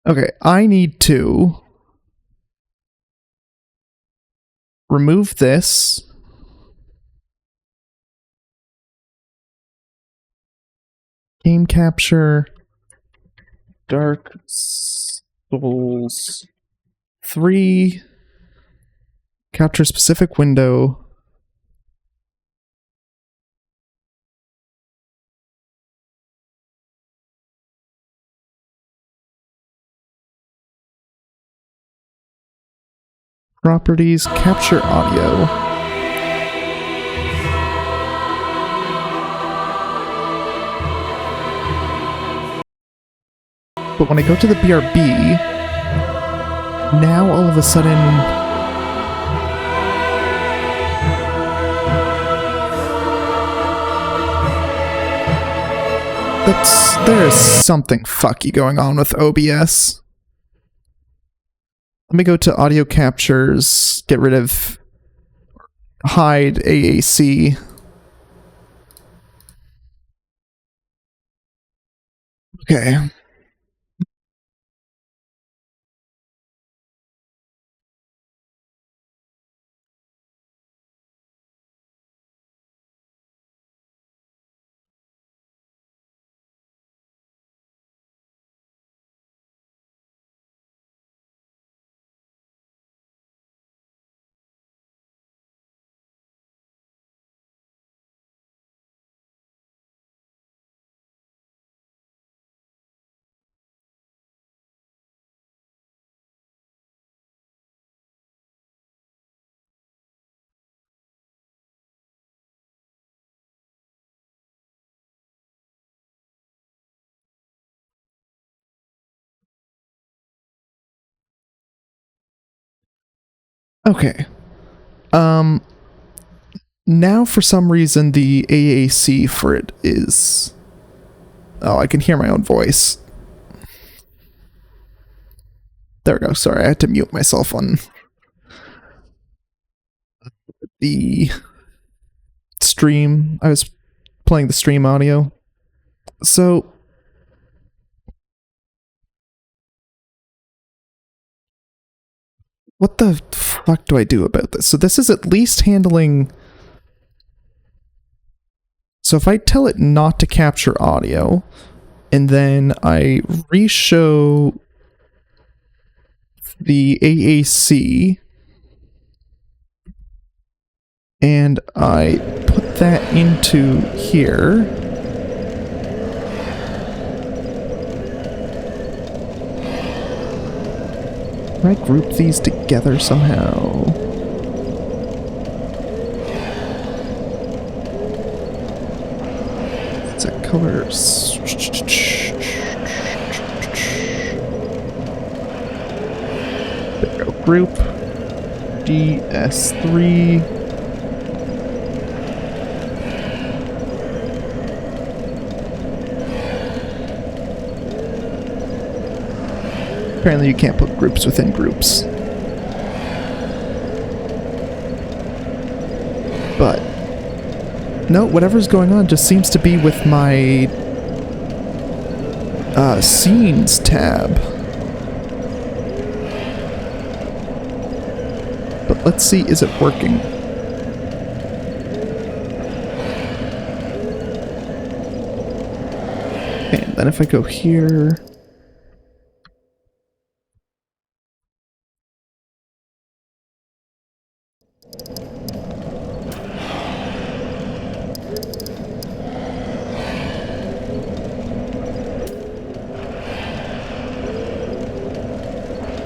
Okay, I need to remove this. Game capture. Dark Souls 3. Capture specific window. Properties, capture audio. But when I go to the BRB, now all of a sudden... There's something fucky going on with OBS. Let me go to audio captures, get rid of, hide AAC. Okay. Okay. Now for some reason the AAC for it is... Oh, I can hear my own voice. There we go. Sorry, I had to mute myself on the stream. I was playing the stream audio. So... What the fuck do I do about this? So this is at least handling... So if I tell it not to capture audio, and then I re-show the AAC, and I put that into here, can I group these together somehow? It's a colors. There we go. Group DS3. Apparently you can't put groups within groups. But no, whatever's going on just seems to be with my scenes tab. But let's see, is it working? And then if I go here...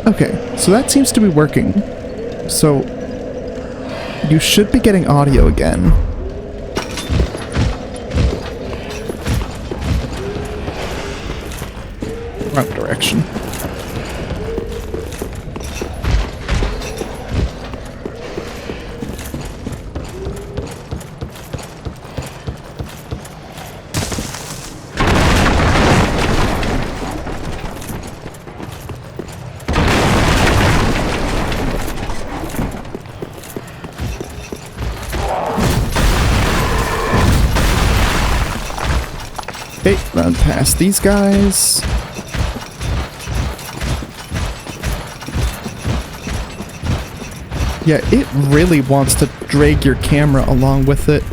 Okay, so that seems to be working. So you should be getting audio again. Wrong direction. Okay, run past these guys. Yeah, it really wants to drag your camera along with it.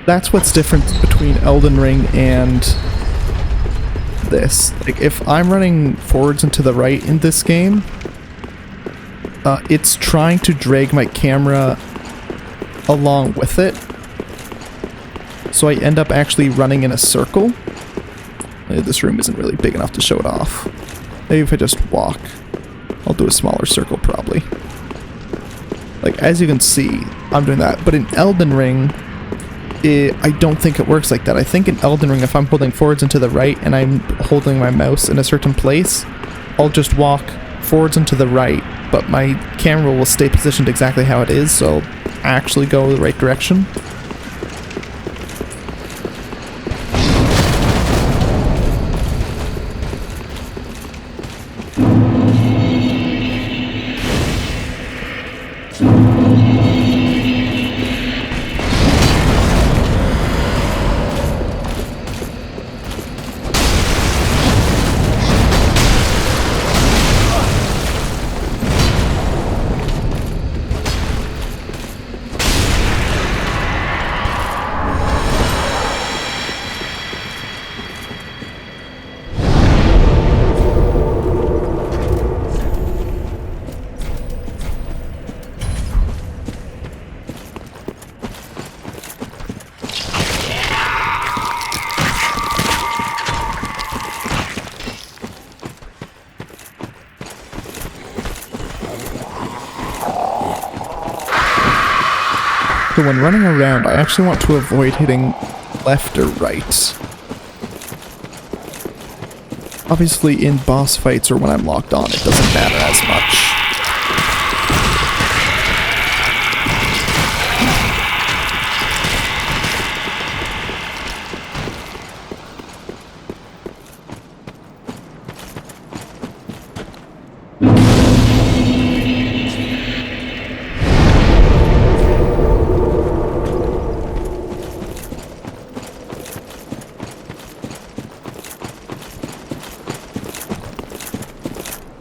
That's what's different between Elden Ring and this. Like, if I'm running forwards and to the right in this game, it's trying to drag my camera along with it. So I end up actually running in a circle. This room isn't really big enough to show it off. Maybe if I just walk, I'll do a smaller circle probably. Like, as you can see, I'm doing that. But in Elden Ring, I don't think it works like that. I think in Elden Ring, if I'm holding forwards and to the right and I'm holding my mouse in a certain place, I'll just walk forwards and to the right, but my camera will stay positioned exactly how it is, so I'll actually go the right direction. So when running around, I actually want to avoid hitting left or right. Obviously, in boss fights or when I'm locked on, it doesn't matter as much.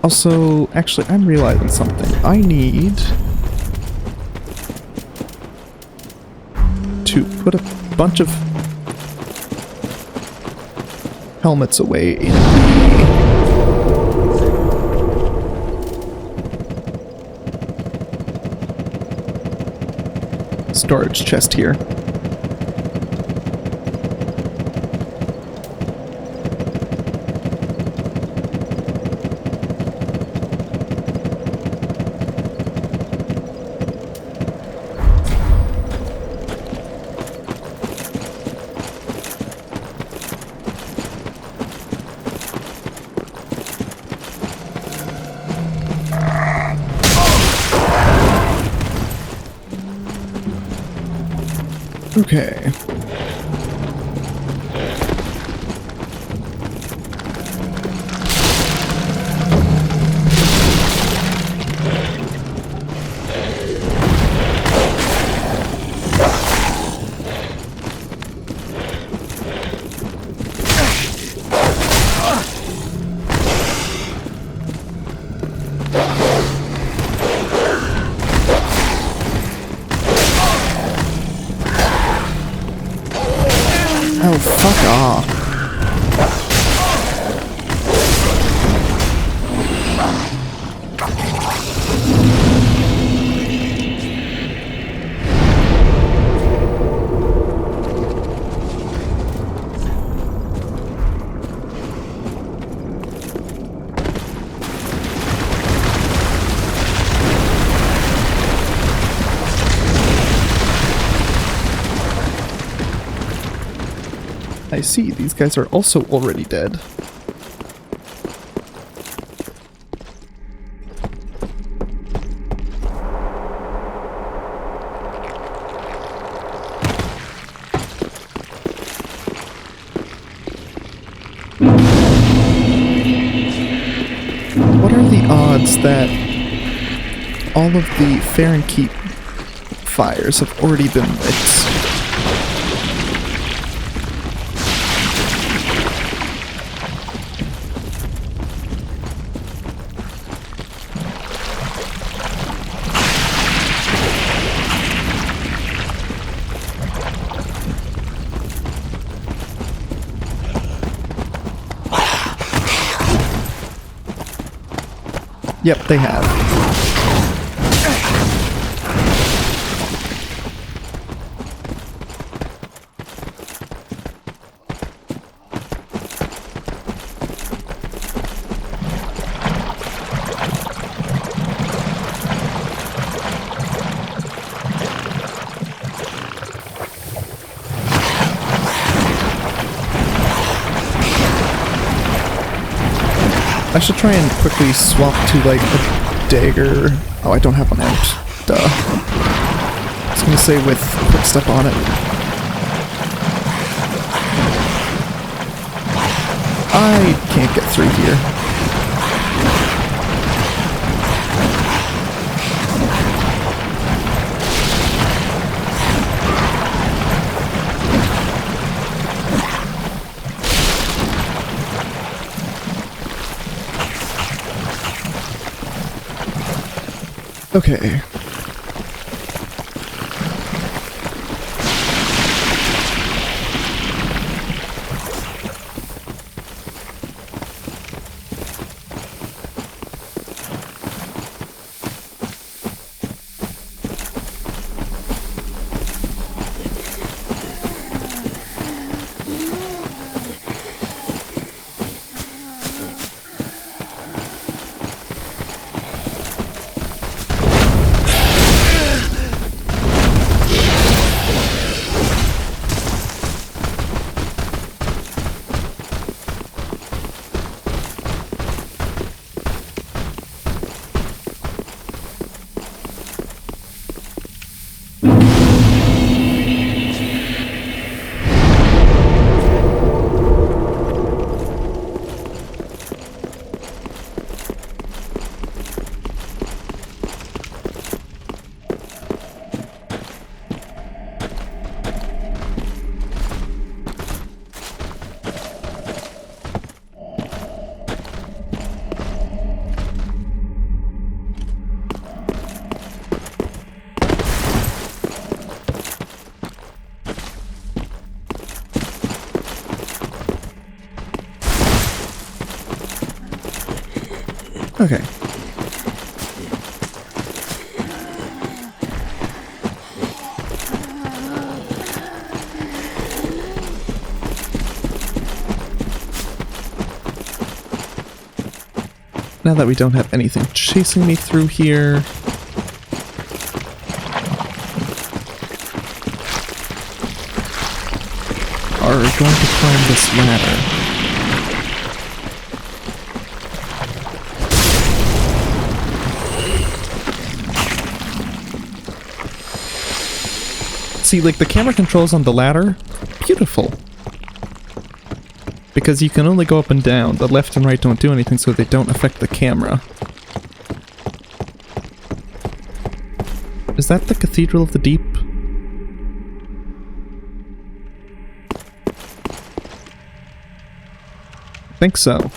Also, actually, I'm realizing something. I need to put a bunch of helmets away in the storage chest here. Okay. Ah. I see, these guys are also already dead. What are the odds that all of the Fahrenheit fires have already been lit? Yep, they have. I should try and quickly swap to, like, a dagger. Oh, I don't have one out. Duh. I was gonna say with quick step on it. I can't get through here. Okay. Okay. Now that we don't have anything chasing me through here, are going to climb this ladder. See, like, the camera controls on the ladder, beautiful. Because you can only go up and down. The left and right don't do anything, so they don't affect the camera. Is that the Cathedral of the Deep? I think so.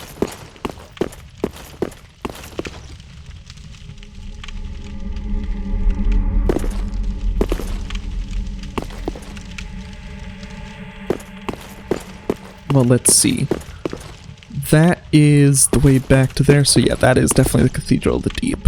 Well, let's see. That is the way back to there, so yeah, that is definitely the Cathedral of the Deep.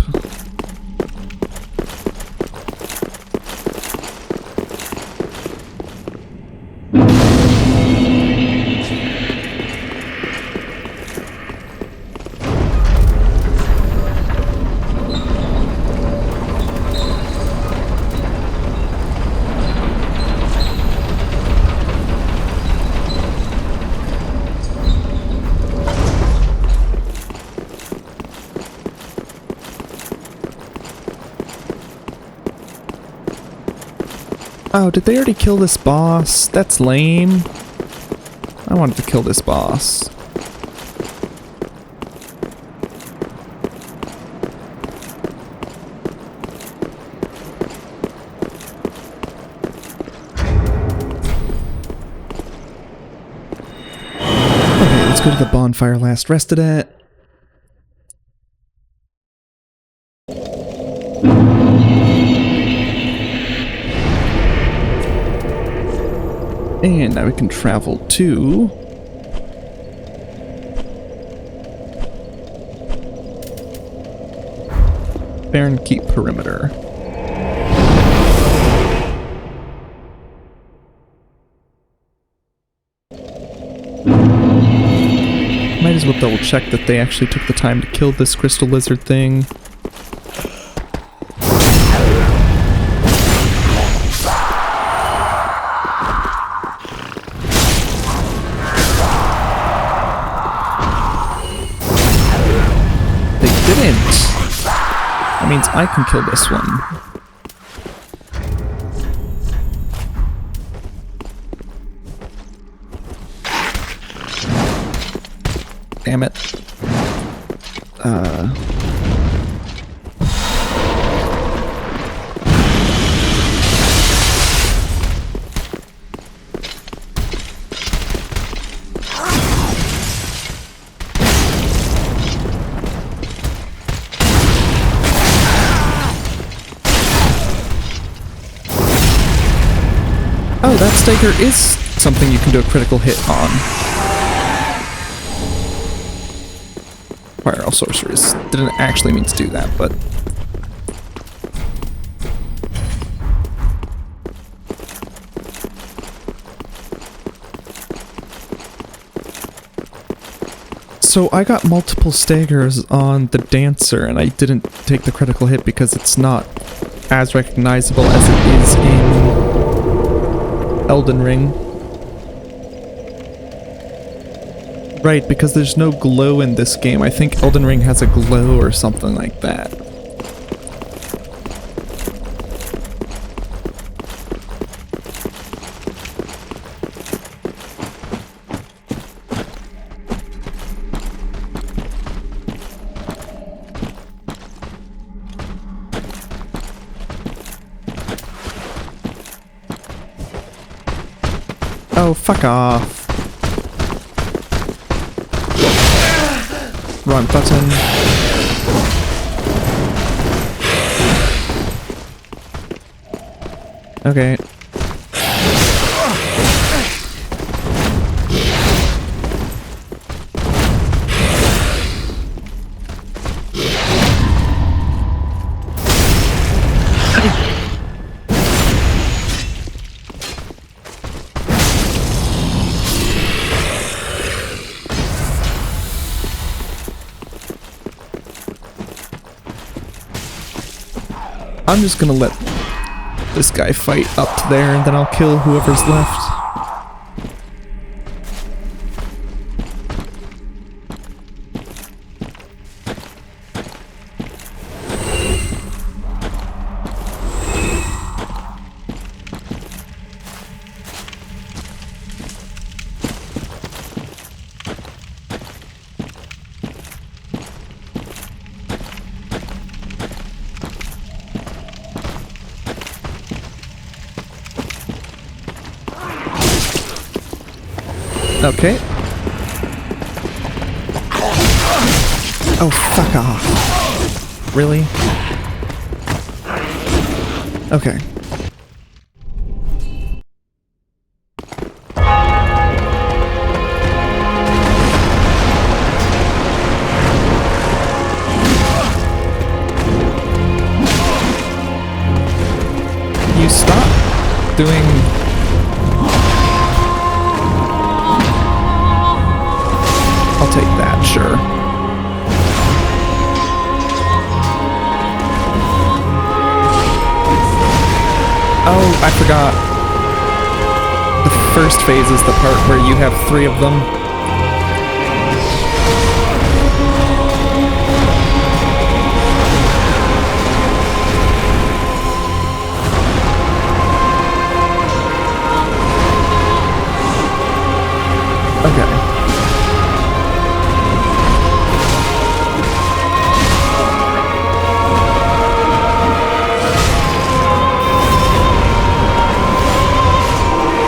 Oh, did they already kill this boss? That's lame. I wanted to kill this boss. Okay, let's go to the bonfire last rested at. And now we can travel to... Barren Keep Perimeter. Might as well double check that they actually took the time to kill this crystal lizard thing. That means I can kill this one. Damn it. Oh, that stagger is something you can do a critical hit on. Spiral sorceries. Didn't actually mean to do that, but... So I got multiple staggers on the Dancer, and I didn't take the critical hit because it's not as recognizable as it is in Elden Ring. Right, because there's no glow in this game. I think Elden Ring has a glow or something like that. Oh, fuck off. Wrong button. Okay. I'm just gonna let this guy fight up to there, and then I'll kill whoever's left. Okay. Oh, fuck off. Really? Okay. you stop doing... I'll take that, sure. Oh, I forgot. The first phase is the part where you have 3 of them. Okay.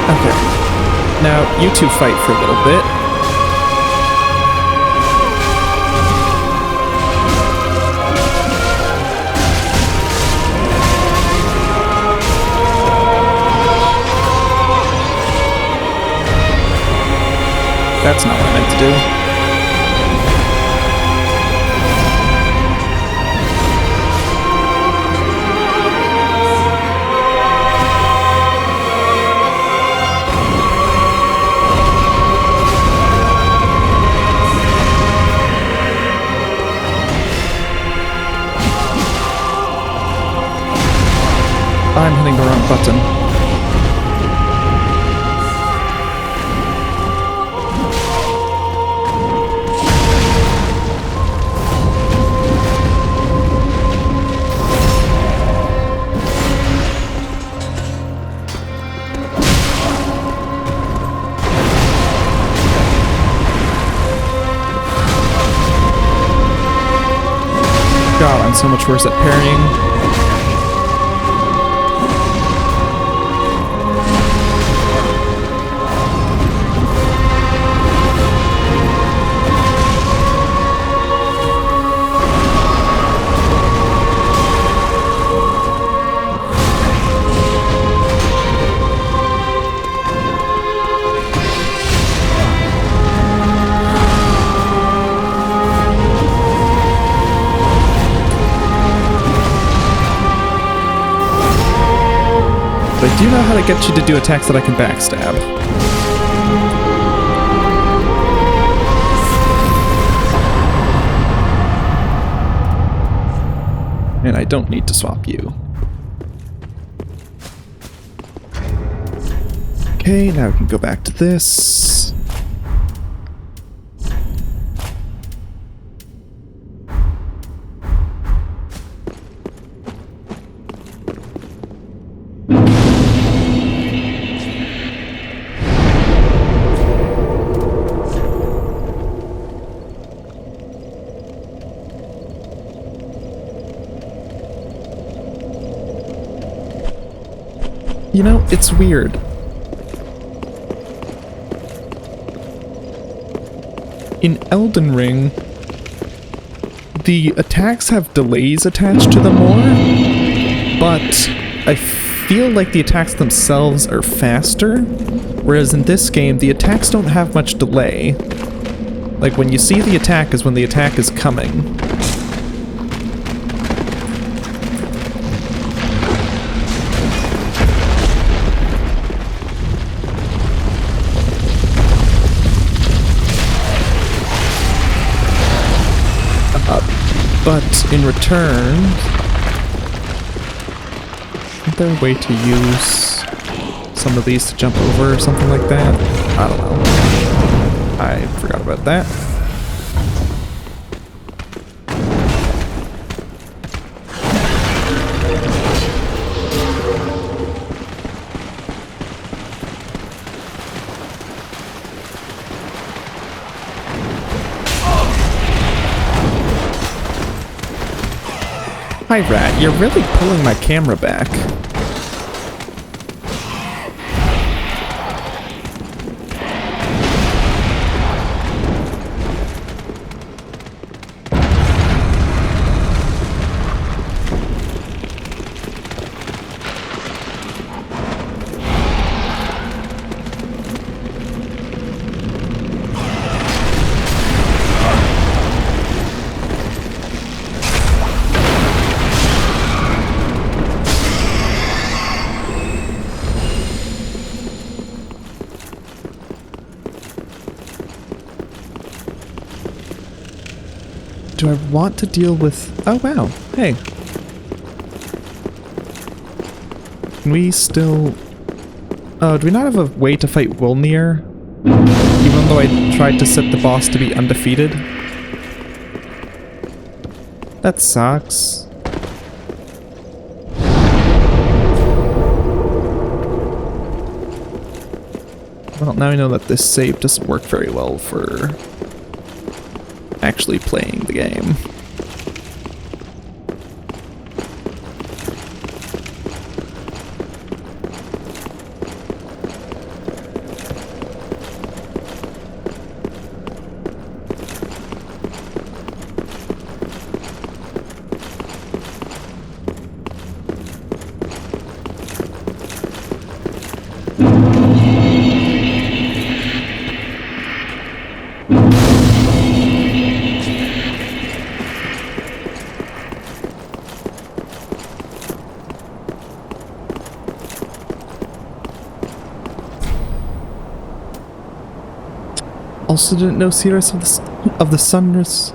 Okay. Now, you two fight for a little bit. That's not what I meant to do. I'm hitting the wrong button. God, I'm so much worse at parrying. I do know how to get you to do attacks that I can backstab. And I don't need to swap you. Okay, now we can go back to this. You know, it's weird. In Elden Ring, the attacks have delays attached to them more, but I feel like the attacks themselves are faster, whereas in this game, the attacks don't have much delay. Like, when you see the attack is when the attack is coming. But in return, isn't there a way to use some of these to jump over or something like that? I don't know. I forgot about that. Hi, Rat. You're really pulling my camera back. do I want to deal with... Oh, wow. Hey. Can we still... Oh, do we not have a way to fight Wolnir? Even though I tried to set the boss to be undefeated? That sucks. Well, now I know that this save doesn't work very well for actually playing the game. Also didn't know Seeress of the Sunris.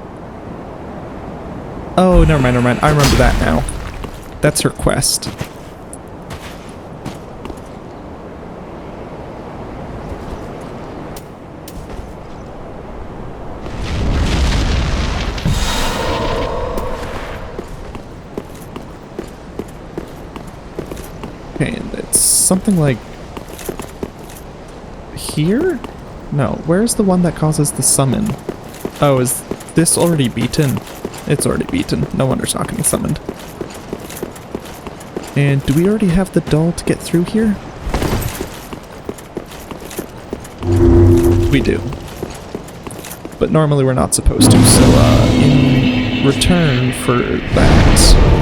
Oh, never mind. I remember that now. That's her quest. Okay, and it's something like... here? No, where's the one that causes the summon? Oh, is this already beaten? It's already beaten. No wonder it's not getting summoned. And do we already have the doll to get through here? We do. But normally we're not supposed to, so in return for that...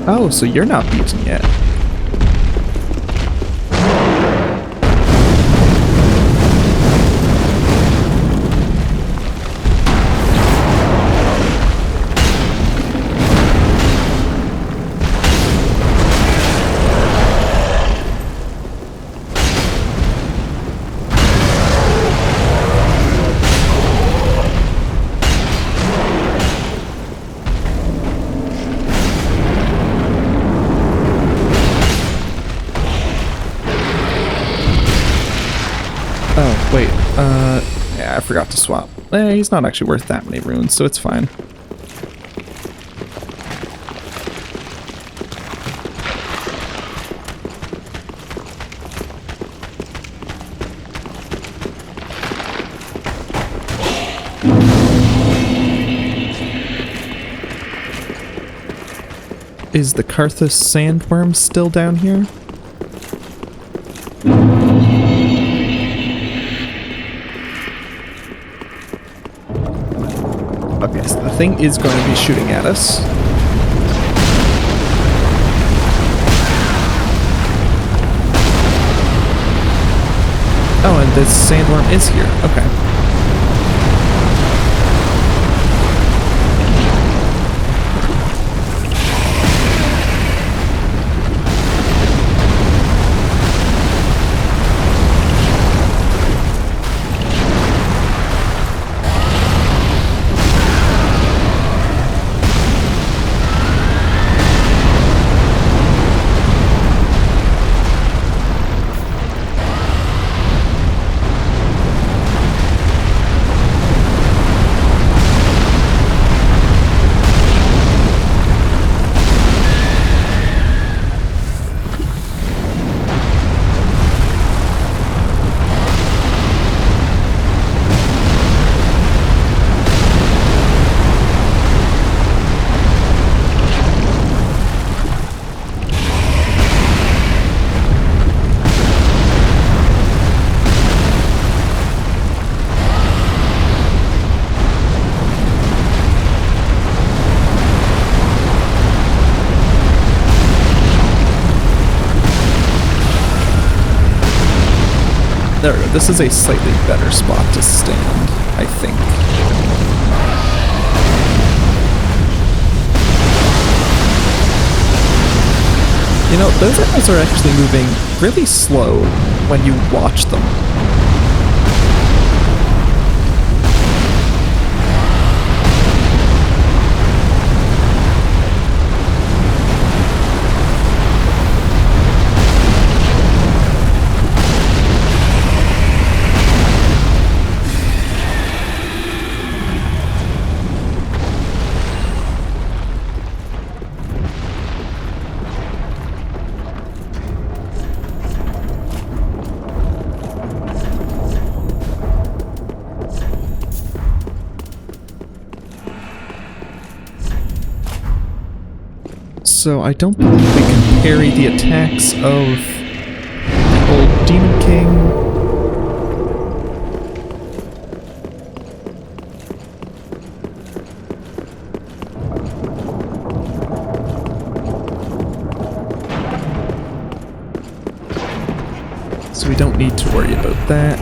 Oh, so you're not beaten yet. Oh, wait, yeah, I forgot to swap. He's not actually worth that many runes, so it's fine. Is the Karthus sandworm still down here? Okay, so the thing is going to be shooting at us. Oh, and this sandworm is here. Okay. There we go. This is a slightly better spot to stand, I think. You know, those animals are actually moving really slow when you watch them. So I don't believe we can parry the attacks of the old Demon King. So we don't need to worry about that.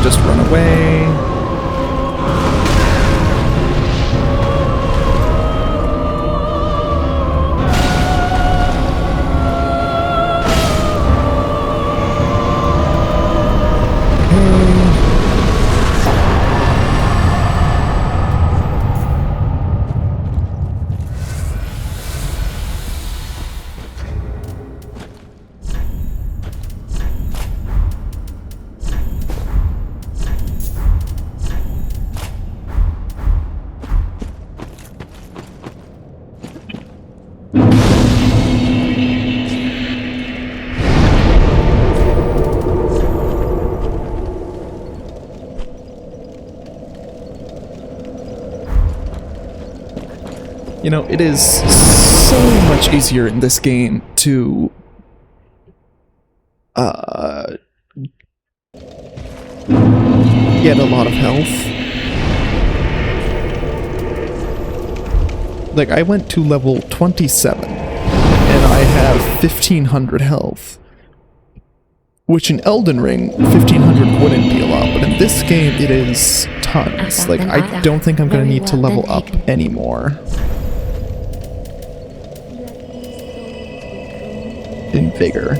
Just run away. You know, it is so much easier in this game to get a lot of health. Like, I went to level 27, and I have 1500 health. Which in Elden Ring, 1500 wouldn't be a lot, but in this game it is tons. Like, I don't think I'm gonna need to level up anymore. In vigor.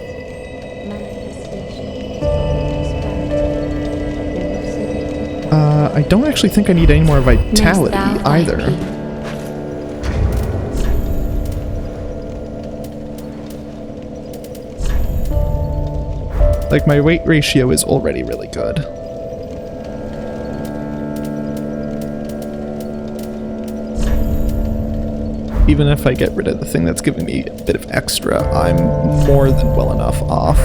I don't actually think I need any more vitality either. Like, my weight ratio is already really good. Even if I get rid of the thing that's giving me a bit of extra, I'm more than well enough off.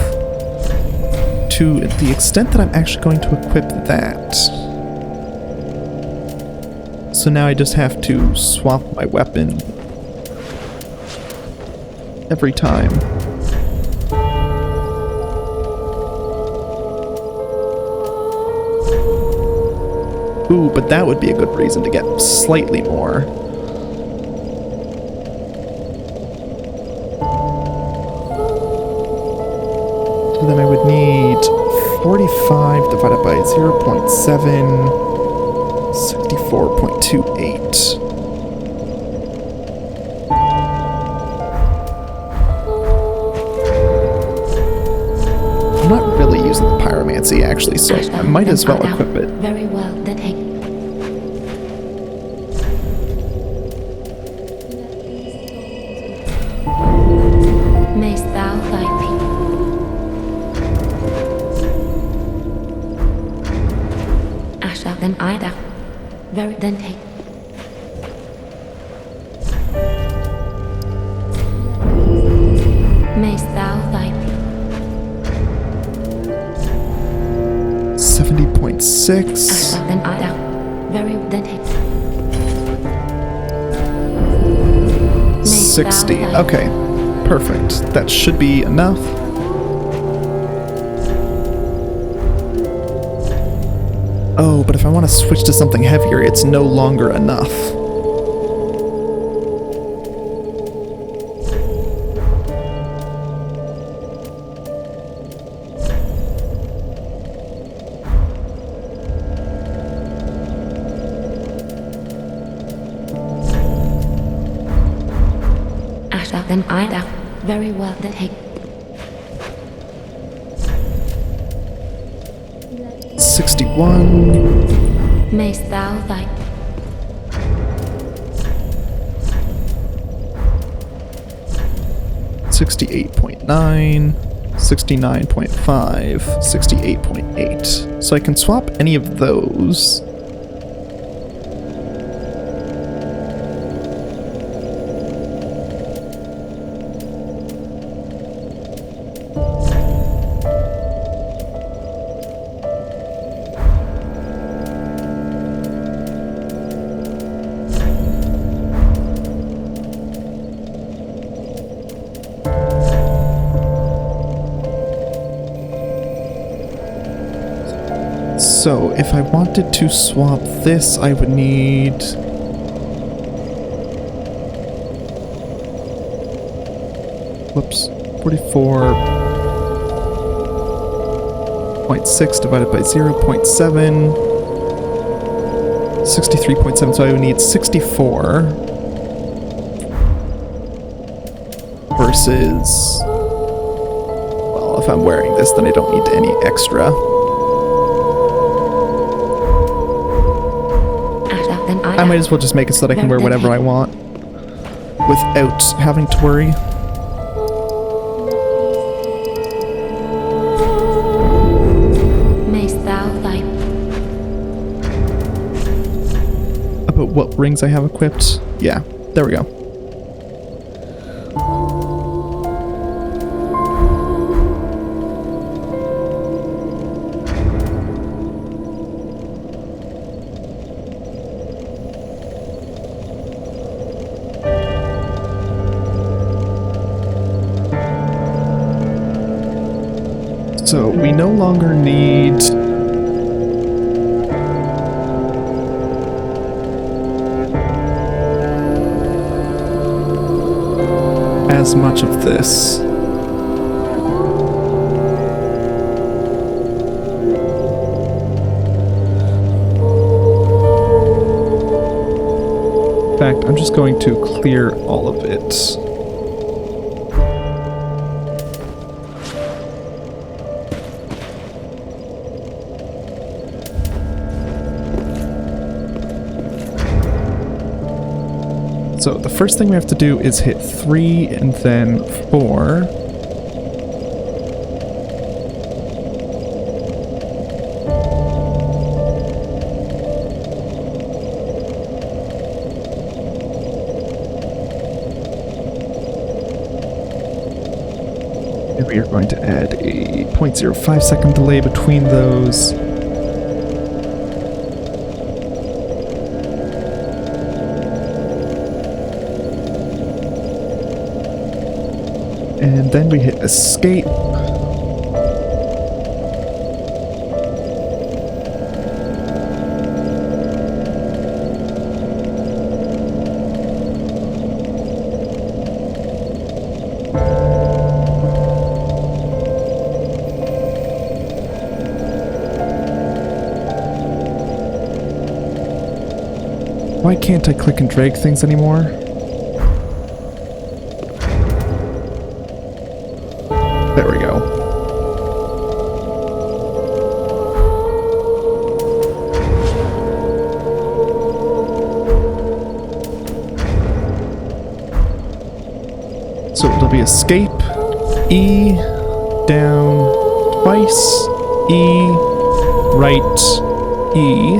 To the extent that I'm actually going to equip that. So now I just have to swap my weapon every time. Ooh, but that would be a good reason to get slightly more. So then I would need 45 divided by 0.7. 44.28. I'm not really using the pyromancy actually, so I might as well equip it. Very well, then take. Mayst thou thy people. Asha, then Ida. Very, then take. Mayst thou thy people. 70.6. Asha, then Ida. Very, then take. Mayst thou 60. thy- Okay. Perfect. That should be enough. Oh, but if I want to switch to something heavier, it's no longer enough. Asha, then Ida. Very well, then take. 61. Mayst thou thy 68.9, 69.5, 68.8. So I can swap any of those. So, if I wanted to swap this, I would need... Whoops. 44.6 divided by 0.7. 63.7, so I would need 64. Versus... Well, if I'm wearing this, then I don't need any extra. I might as well just make it so that I can wear whatever I want without having to worry. Mayst thou thy About what rings I have equipped? Yeah, there we go. So we no longer need as much of this. In fact, I'm just going to clear all of it. So the first thing we have to do is hit 3 and then 4. And we are going to add a 0.05 second delay between those. And then we hit escape. Why can't I click and drag things anymore? There we go. So it'll be escape, E, down, twice, E, right, E.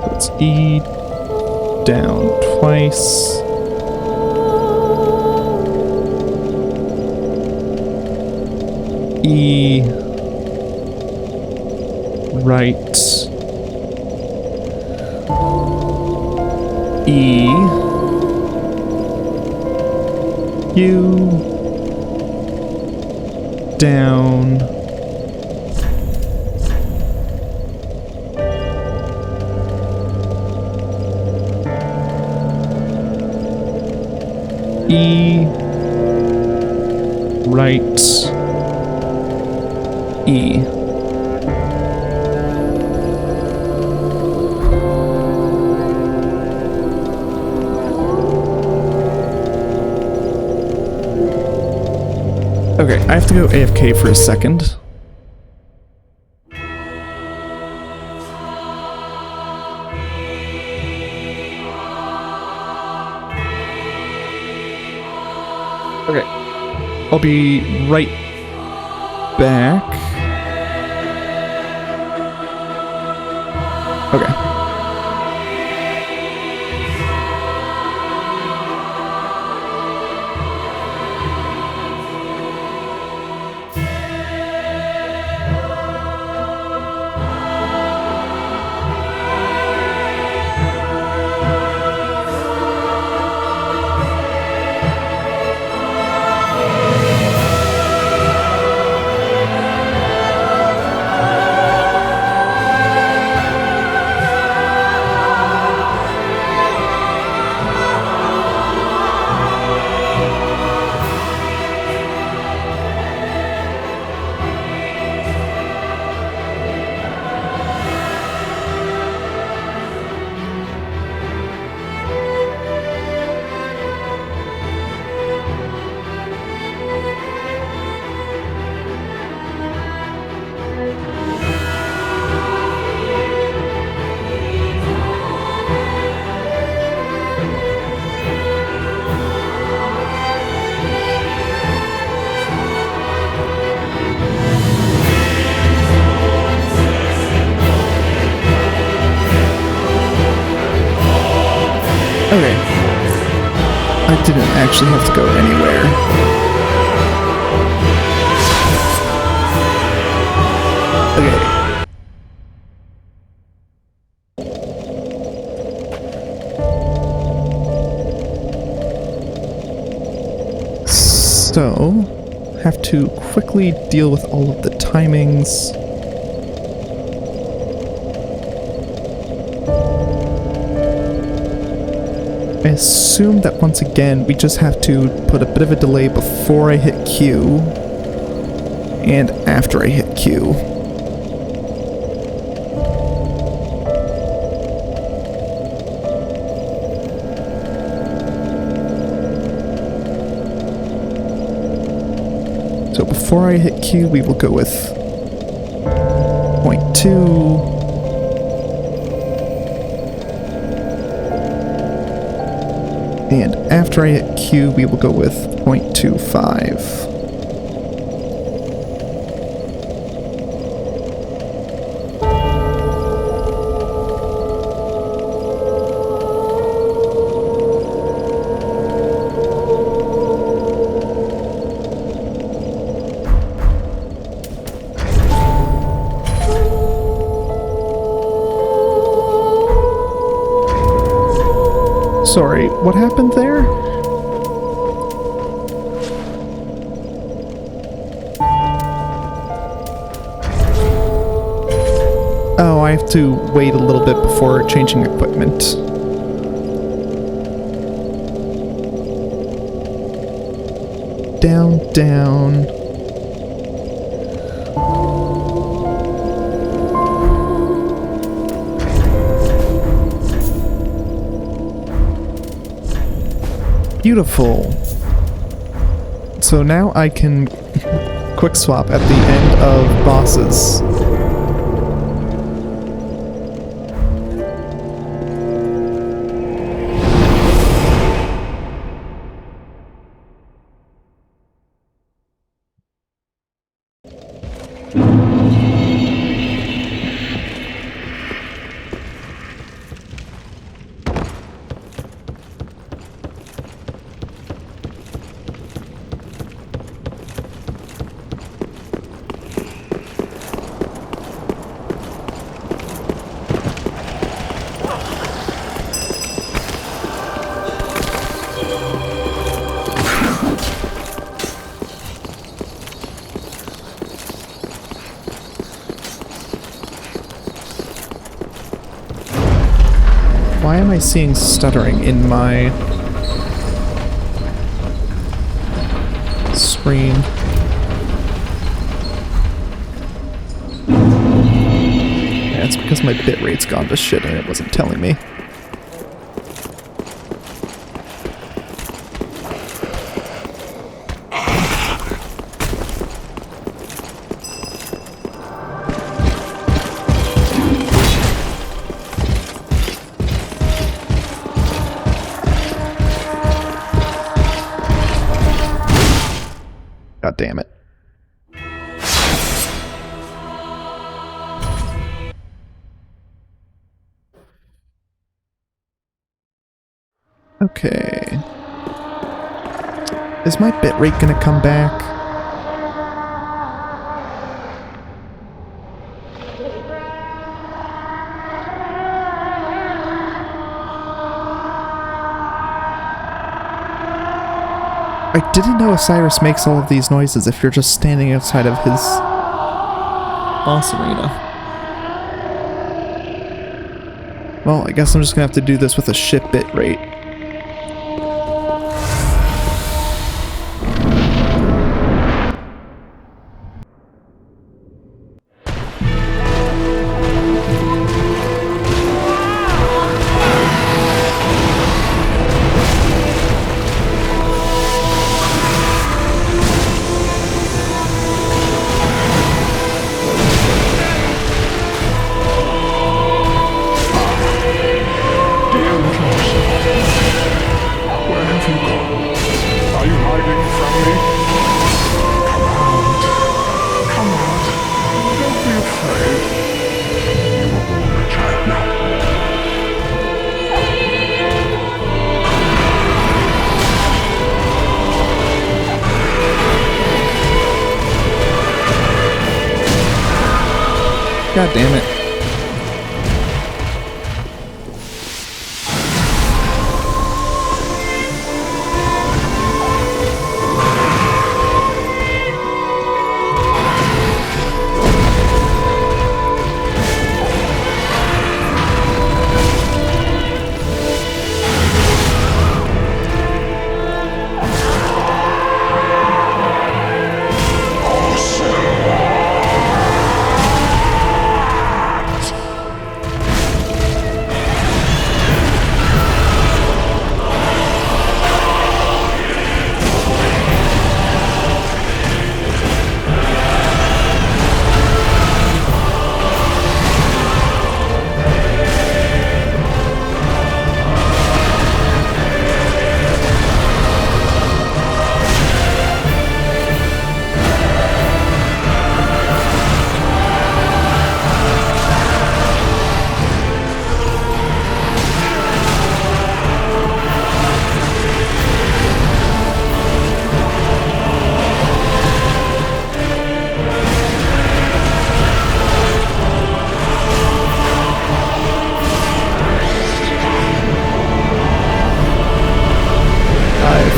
So it's E, down, twice. E, right, E, U, down, E, right, E. Okay, I have to go AFK for a second. Okay, I'll be right back. Okay. Okay. I didn't actually have to go anywhere. Okay. So, have to quickly deal with all of the timings. I assume that once again we just have to put a bit of a delay before I hit Q and after I hit Q. So before I hit Q we will go with 0.2. And after I hit Q, we will go with 0.25. Sorry, what happened there? Oh, I have to wait a little bit before changing equipment. Down, down. Beautiful. So now I can quick swap at the end of bosses. Why am I seeing stuttering in my screen? Yeah, it's because my bitrate's gone to shit and it wasn't telling me. God damn it. Okay. Is my bitrate gonna come back? I didn't know Osiris makes all of these noises if you're just standing outside of his boss arena. Well, I guess I'm just gonna have to do this with a shit bitrate. God damn it.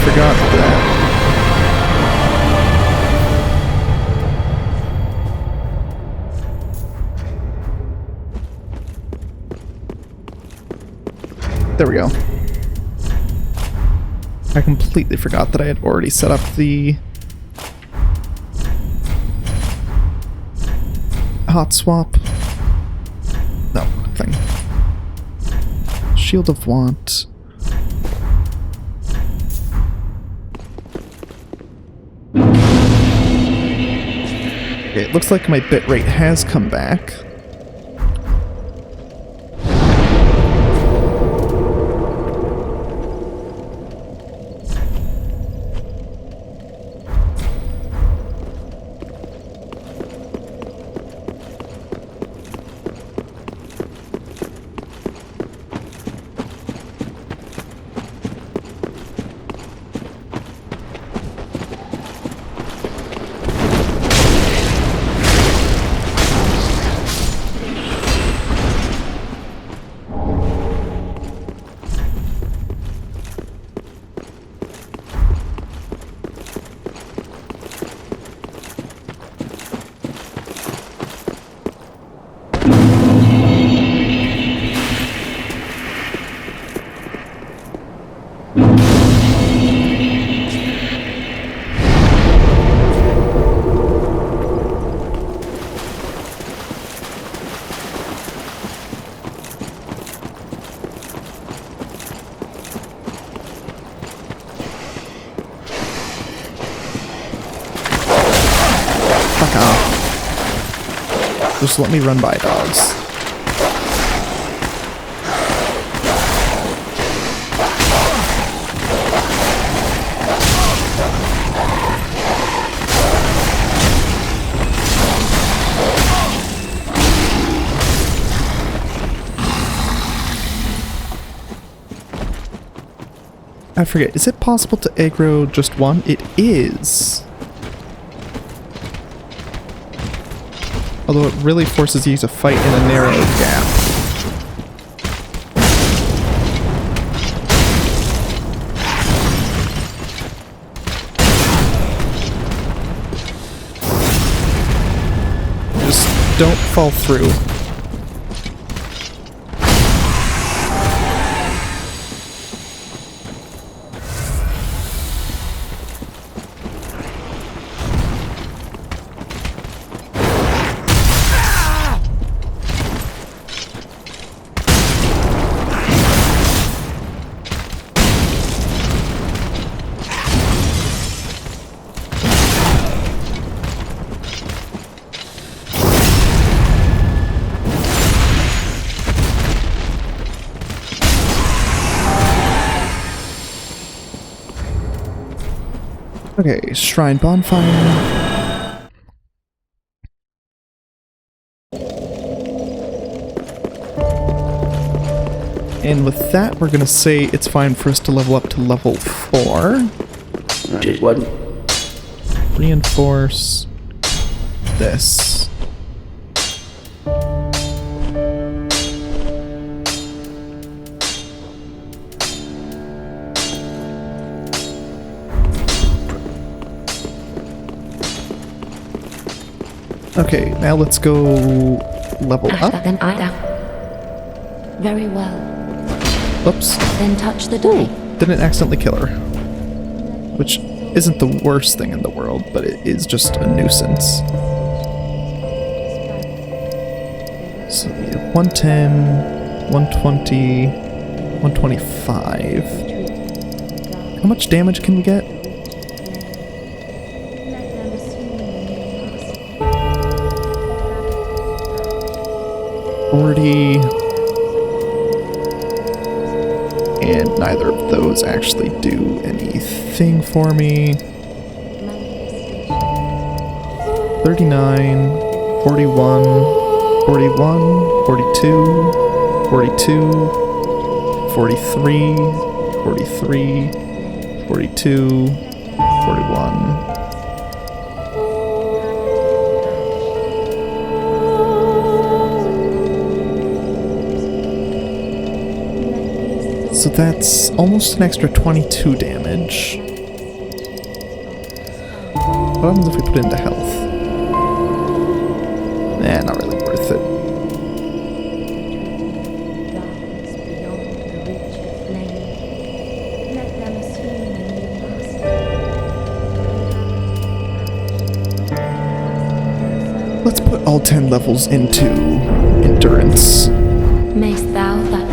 Forgot that. There we go. I completely forgot that I had already set up the hot swap. No, thing. Shield of Want. it looks like my bitrate has come back. Fuck off. Just let me run by, dogs. I forget, is it possible to aggro just one? It is. Although it really forces you to fight in a narrow gap. Just don't fall through. Okay, shrine bonfire. And with that, we're gonna say it's fine for us to level up to level 4. Just what? Reinforce this. Okay, now let's go level up. Then down. Very well. Oops. Then touch the die. Didn't accidentally kill her. Which isn't the worst thing in the world, but it is just a nuisance. So we have 110, 120, 125. How much damage can we get? 40, and neither of those actually do anything for me. 39, 41, 41, 42, 42, 43, 43, 42, 41. So that's almost an extra 22 damage. What happens if we put it into health? Nah, not really worth it. Let's put all 10 levels into endurance. Mayst thou that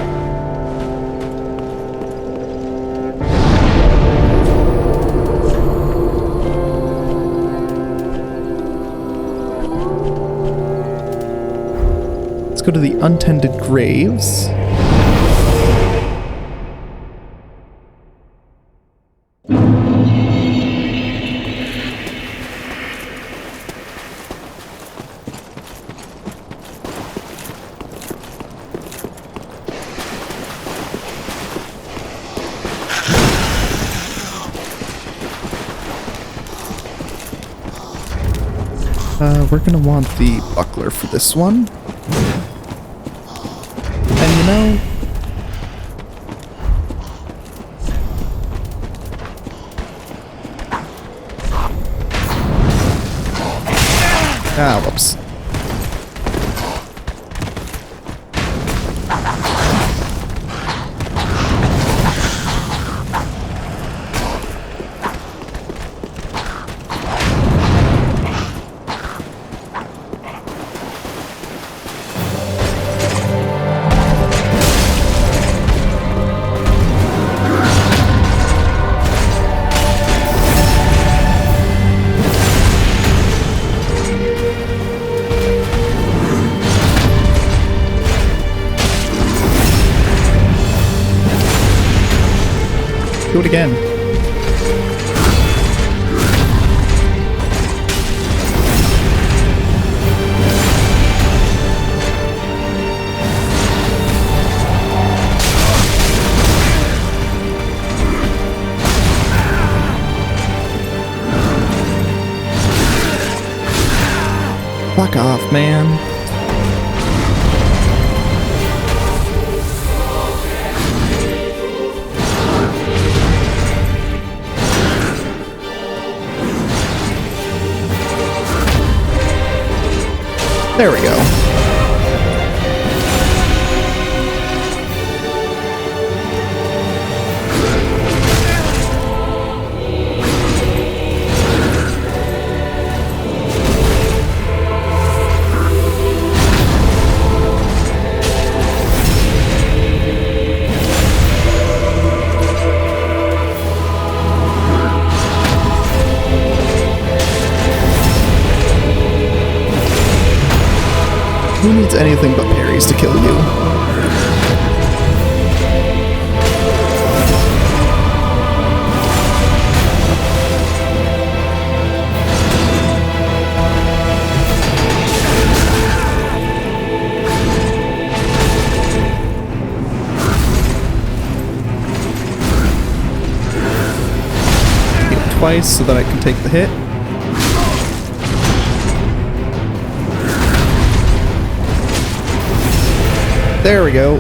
go to the untended graves. We're gonna want the buckler for this one. And you know... Ah, whoops. Do it again. Fuck off, man. There we go. Who needs anything but parries to kill you? Hit twice so that I can take the hit. There we go.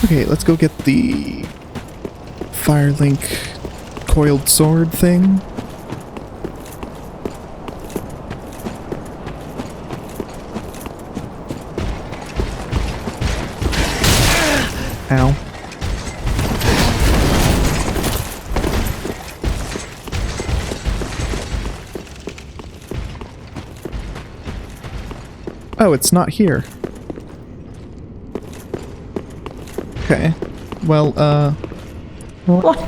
Okay, let's go get the Firelink coiled sword thing. Ow. Oh, it's not here. Okay. Well, What?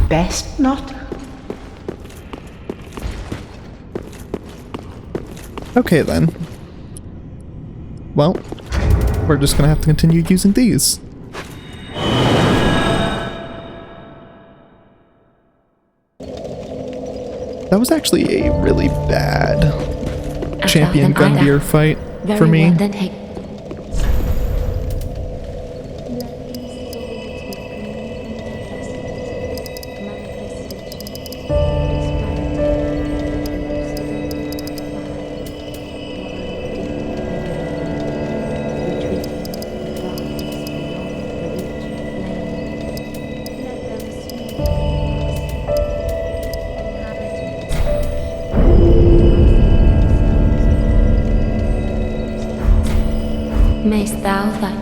Best not? okay then. Well, we're just gonna have to continue using these. That was actually a really bad champion Gundyr fight for me. Well, then take. Mayst thou thy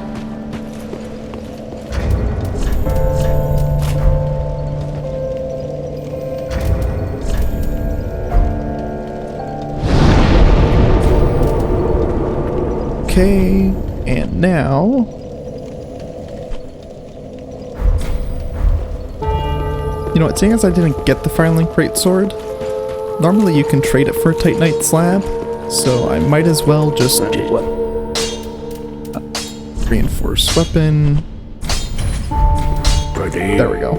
Okay, and now... You know what, seeing as I didn't get the Firelink Greatsword, normally you can trade it for a Titanite slab, so I might as well just... What? Reinforced weapon... Ready? There we go.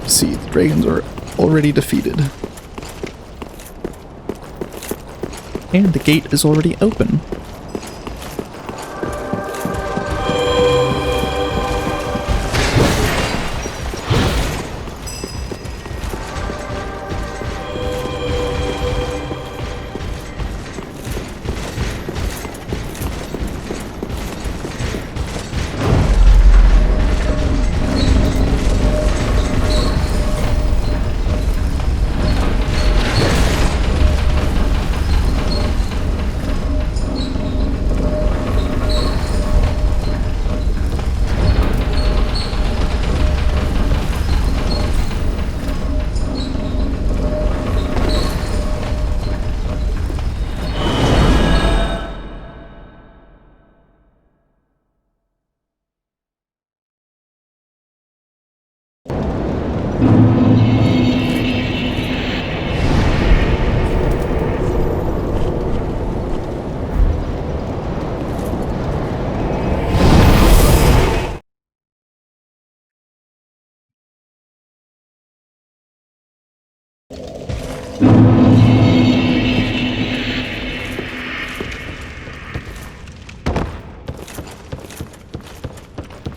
See, the dragons are already defeated. And the gate is already open.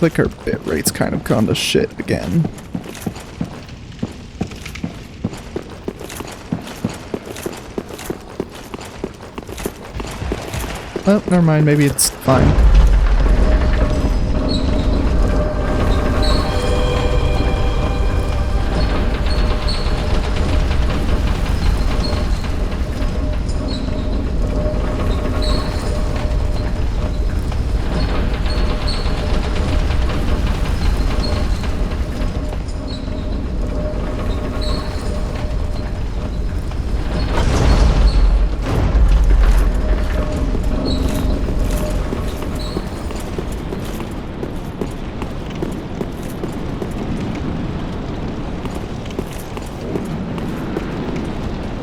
Like our bitrate's kind of gone to shit again. Oh, never mind, maybe it's fine.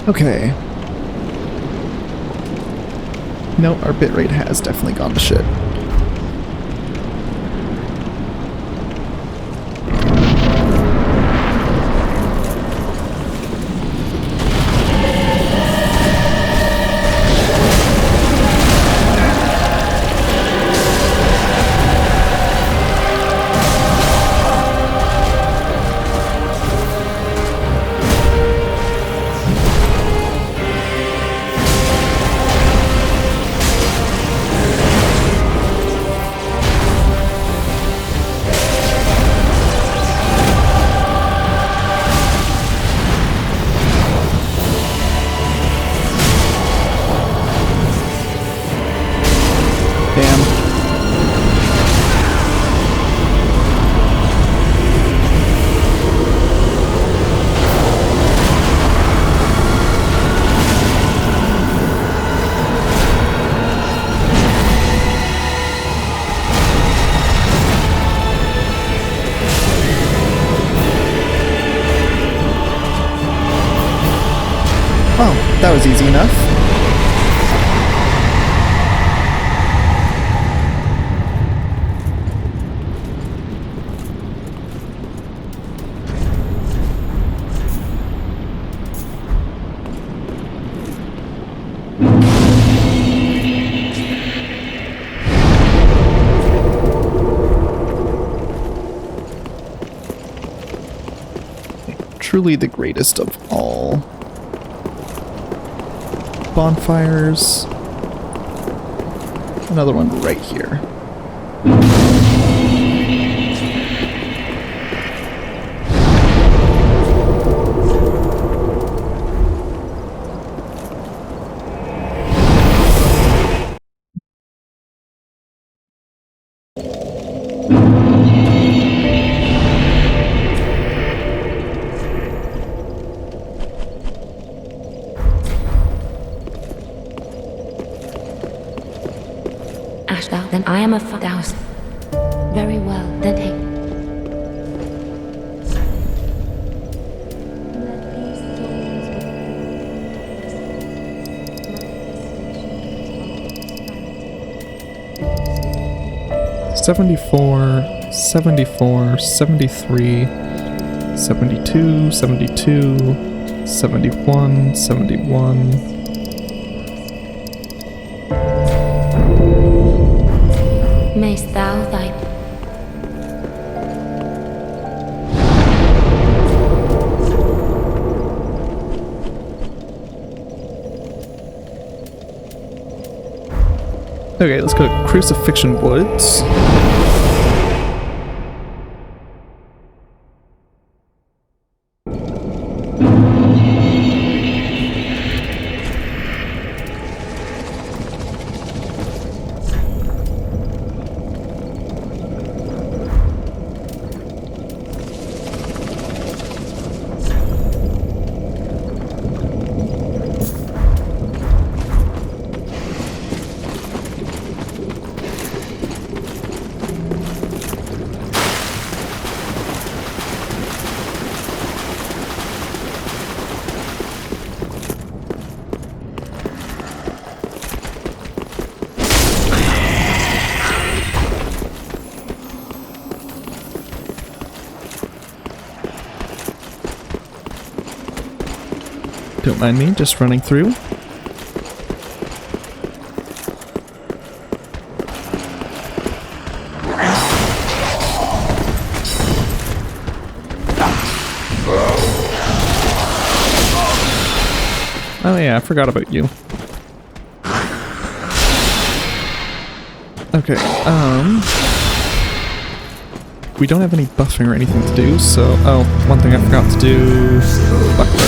Okay. No, our bitrate has definitely gone to shit. Oh, that was easy enough. truly the greatest of all. Bonfires. Another one right here. Ashthou, then I am a douse. Very well, then take. $74, $74, $73, $72, $72, $71, $71. Mayst thou thy Okay, let's go to Crucifixion Woods. Don't mind me, just running through. Oh yeah, I forgot about you. Okay, we don't have any buffing or anything to do, so... Oh, one thing I forgot to do... Buckler.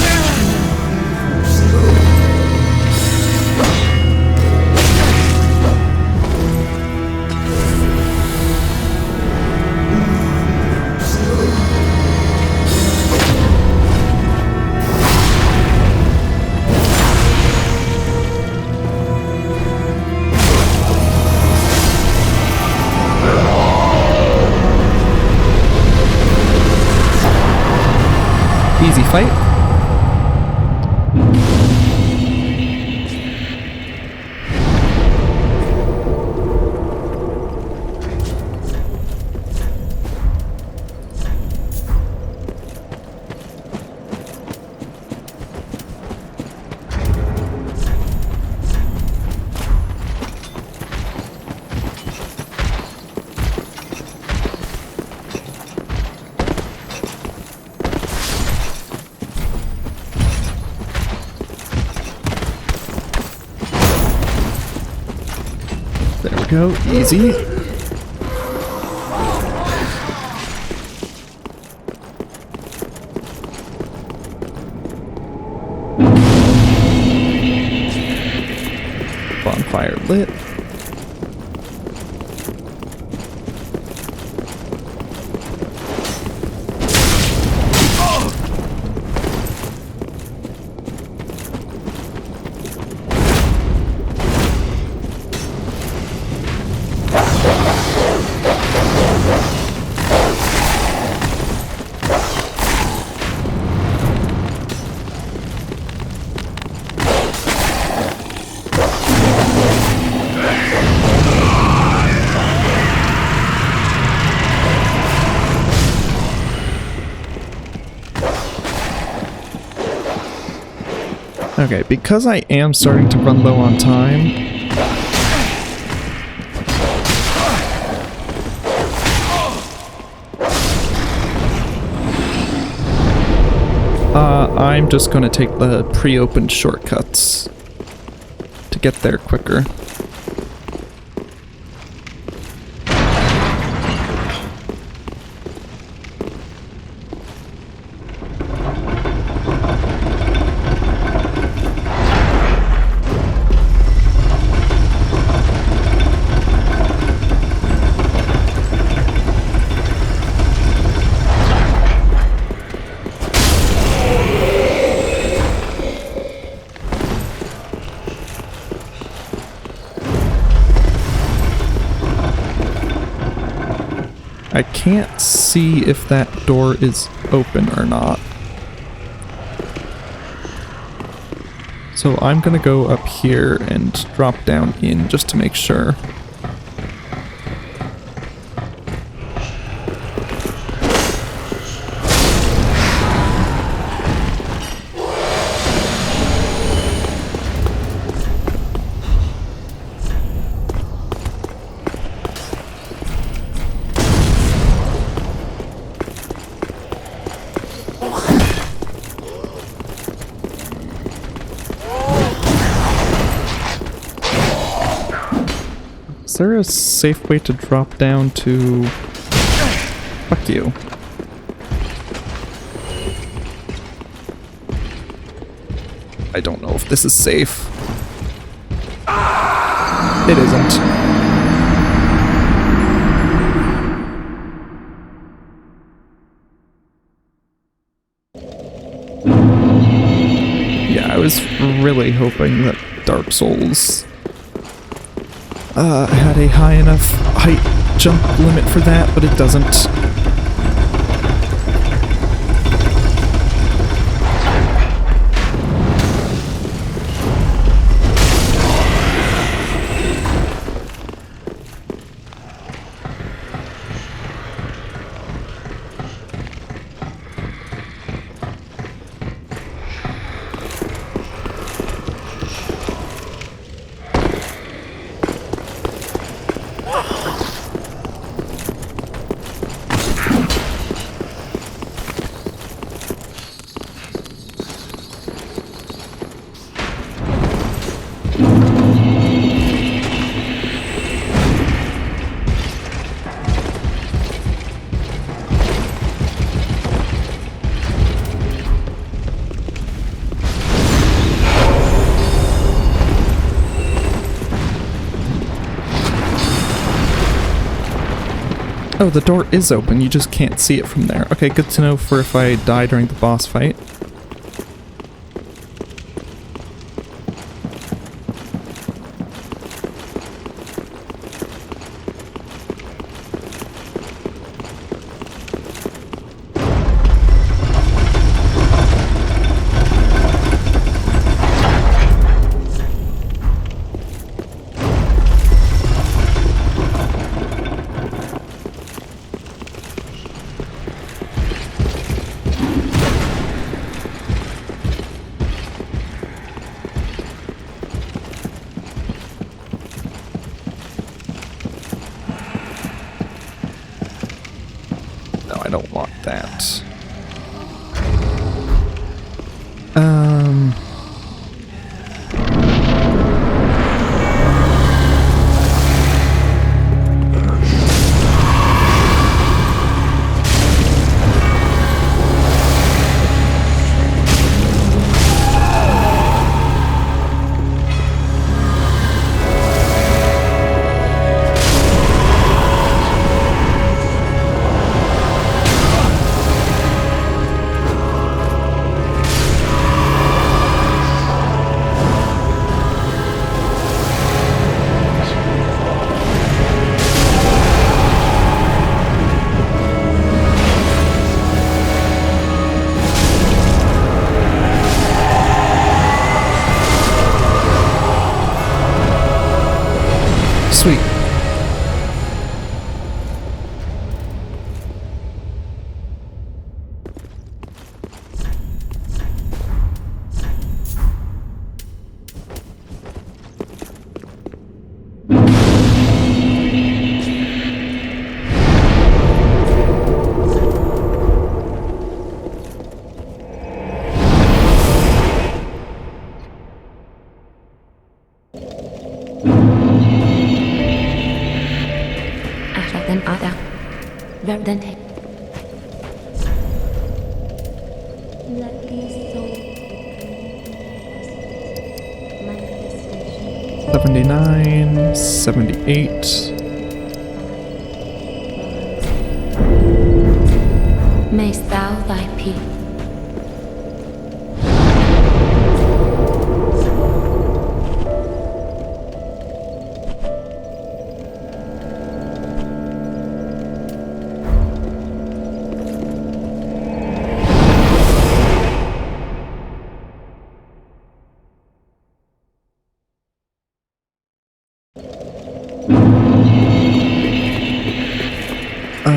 Easy fight. There we go, easy. Bonfire lit. Okay, because I am starting to run low on time, I'm just gonna take the pre-opened shortcuts to get there quicker. I can't see if that door is open or not. So I'm gonna go up here and drop down in just to make sure. Is there a safe way to drop down to... Fuck you. I don't know if this is safe. It isn't. Yeah, I was really hoping that Dark Souls had a high enough height jump limit for that, but it doesn't. Oh, the door is open, you just can't see it from there. Okay, good to know for if I die during the boss fight. No, I don't want that. Sweet. Very then take. Let these souls manifestation. 79, 78. Mayst thou thy peace.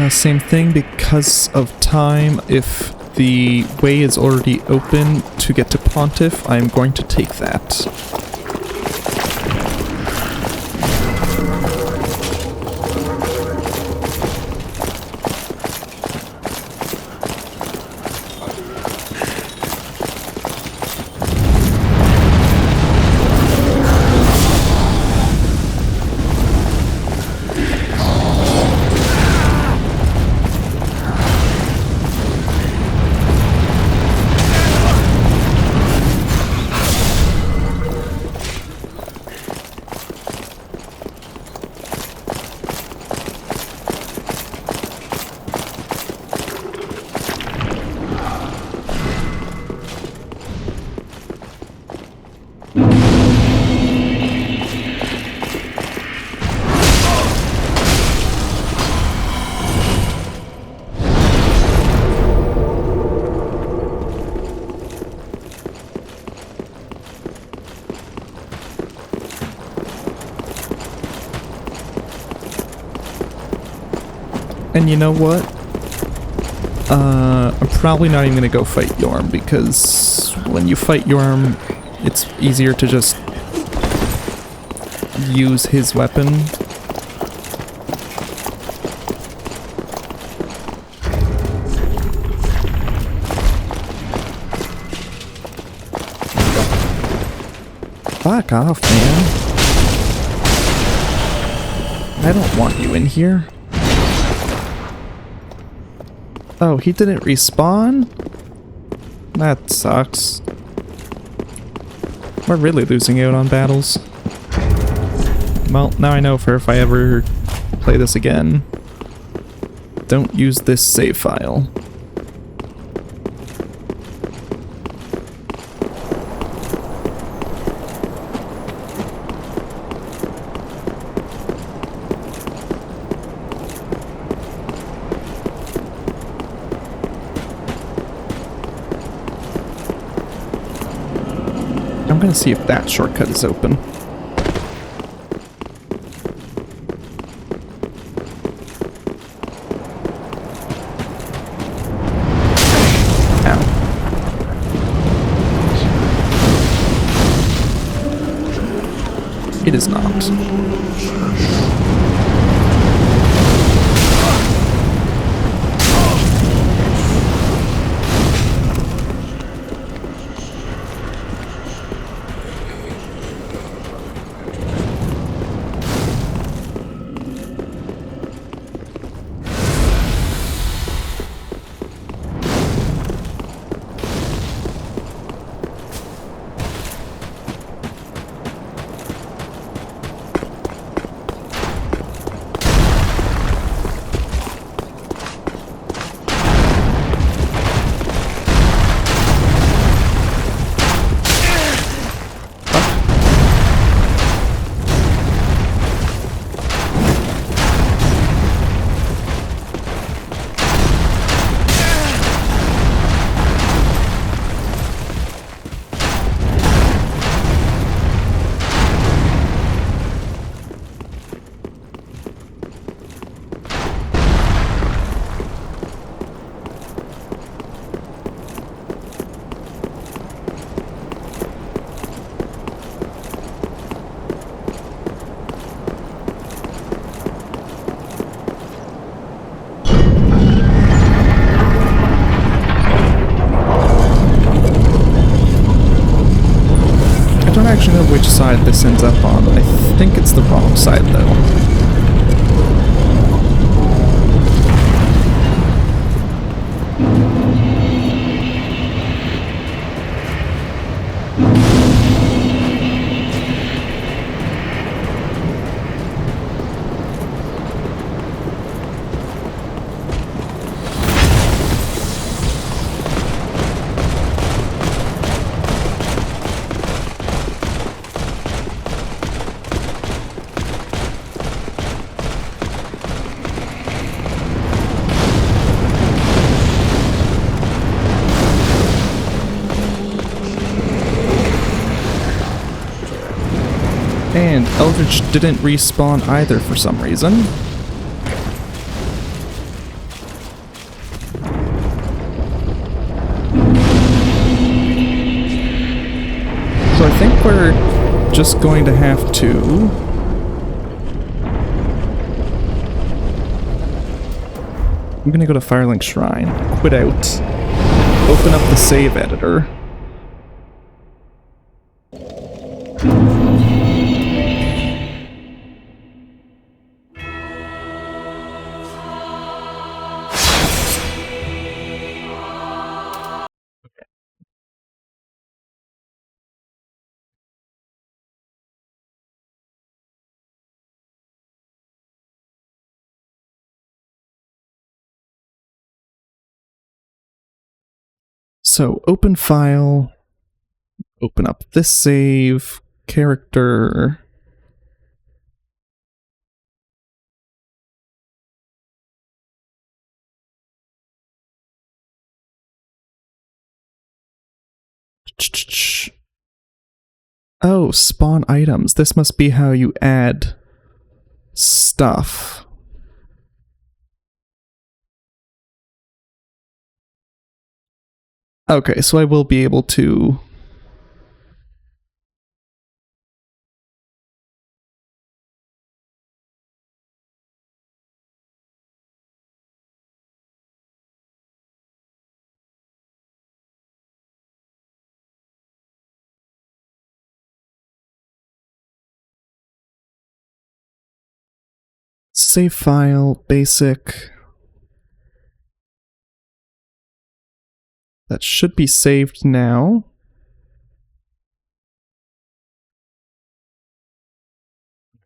Same thing, because of time. If the way is already open to get to Pontiff, I'm going to take that. And you know what? I'm probably not even gonna go fight Yorm, because when you fight Yorm, it's easier to just use his weapon. Fuck off, man. I don't want you in here. Oh, he didn't respawn? That sucks. We're really losing out on battles. Well, now I know for if I ever play this again, don't use this save file. I'm gonna see if that shortcut is open. Ow. It is not. I don't actually know which side this ends up on. I think it's the wrong side, though. And Eldritch didn't respawn either for some reason. So I think we're just going to have to... I'm gonna go to Firelink Shrine, quit out, open up the save editor. So open file, open up this save, character. Oh, spawn items. This must be how you add stuff. Okay, so I will be able to... Save file, basic. That should be saved now.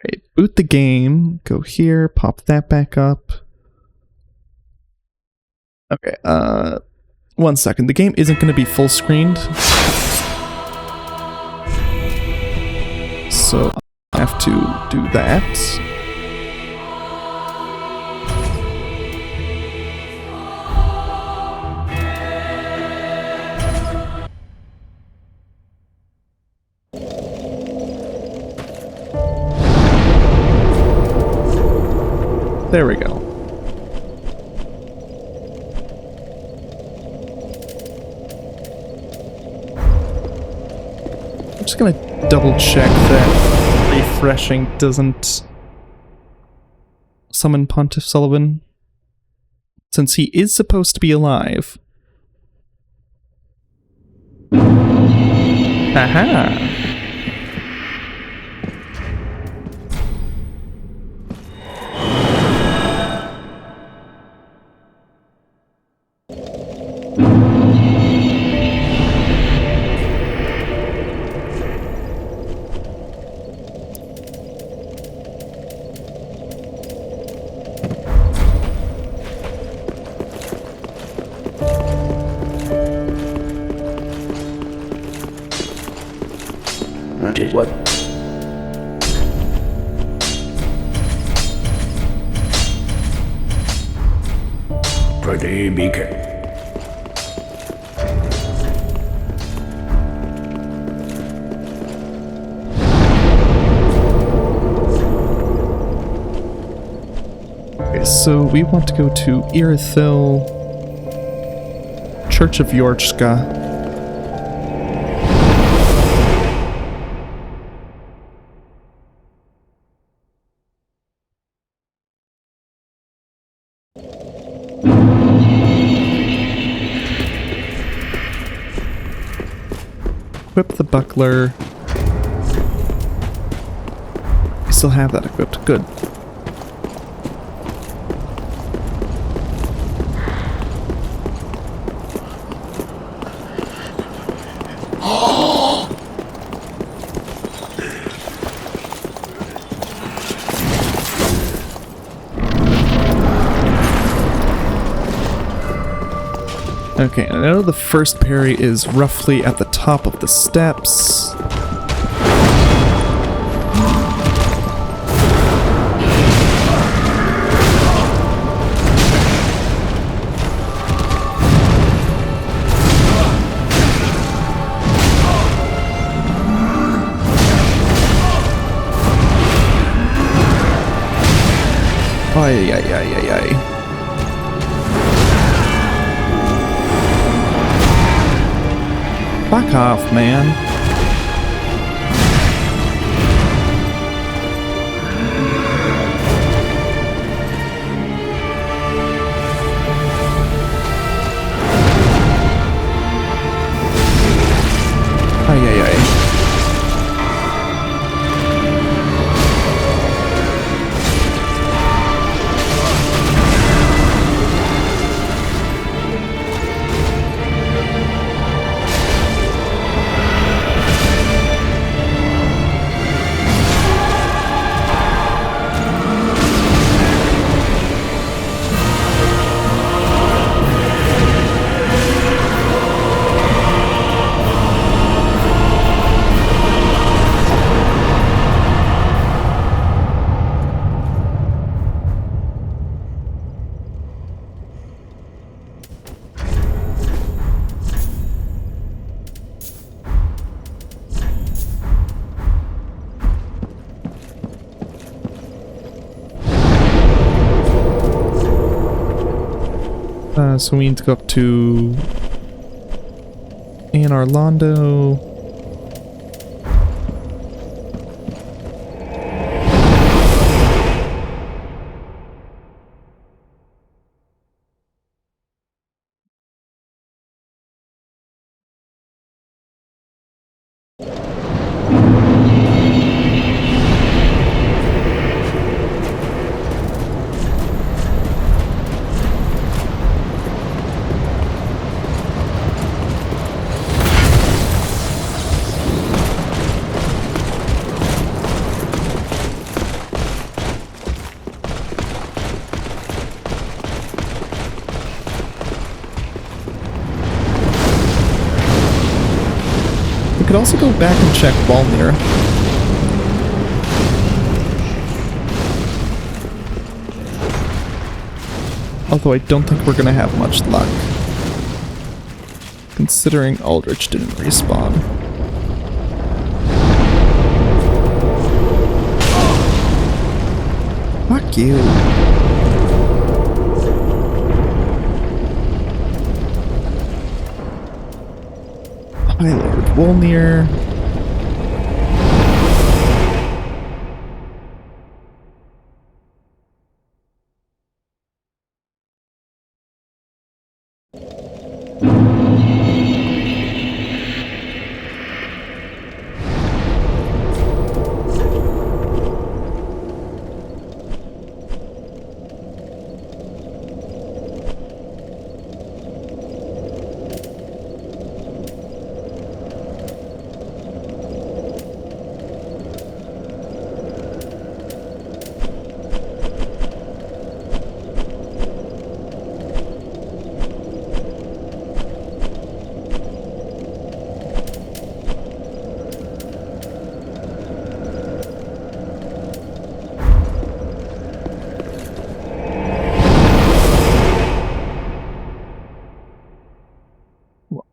Okay, boot the game, go here, pop that back up. Okay, 1 second. The game isn't going to be full screened. So I have to do that. There we go. I'm just gonna double check that refreshing doesn't summon Pontiff Sullivan, since he is supposed to be alive. Aha! Did what? Pretty beacon. Okay, so we want to go to Irithyll, Church of Yorchka. Equip the buckler. We still have that equipped. Good. Okay, I know the first parry is roughly at the top of the steps. Ay, ay, ay, ay, ay. Fuck off, man. Ay, ay, ay. So we need to go up to Anne Orlando. We could also go back and check Walmir. Although I don't think we're gonna have much luck, considering Aldrich didn't respawn. Fuck you. Hi, Lord Wolnir.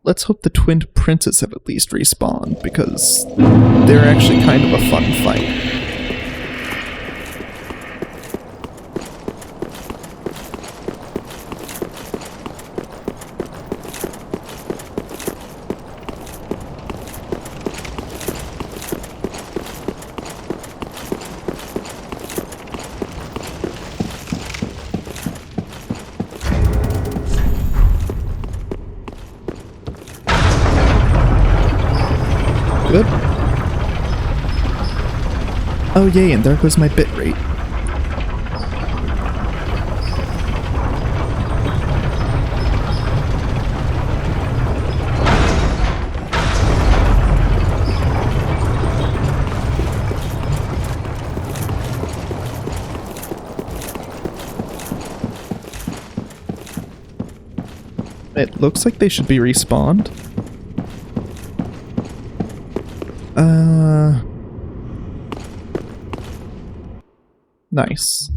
Let's hope the twin princes have at least respawned, because they're actually kind of a fun fight. Good. Oh yay, and there goes my bit rate. It looks like they should be respawned. Nice.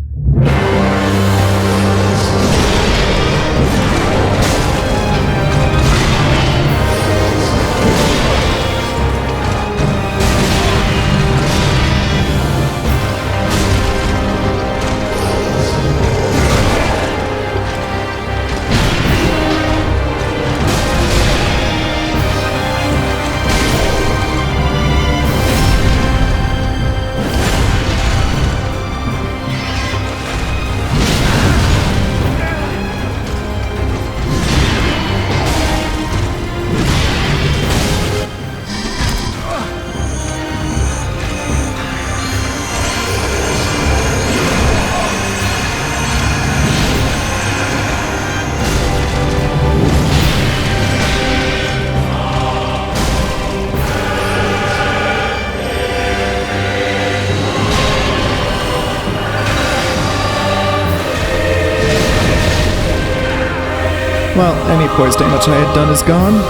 Well, any poise damage I had done is gone.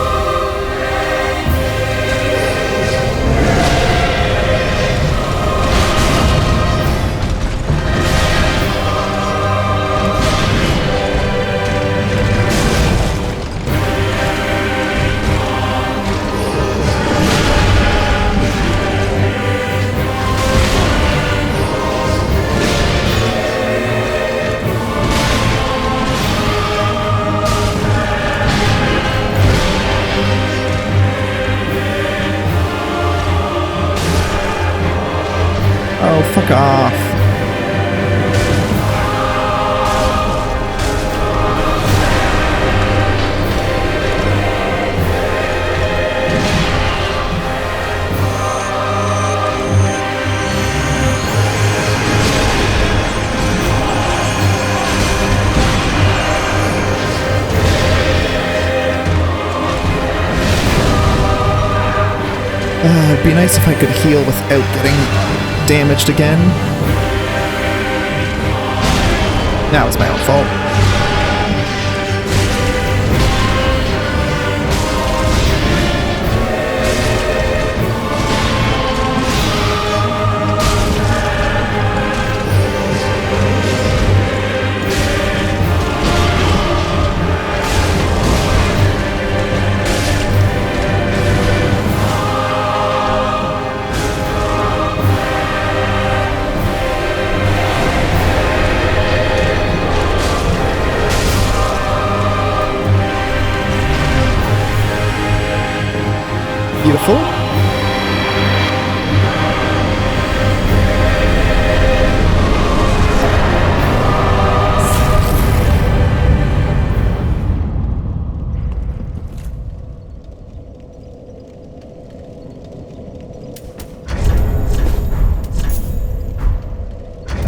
Oh, fuck off. It'd be nice if I could heal without getting damaged again. Now it's my own fault. Beautiful.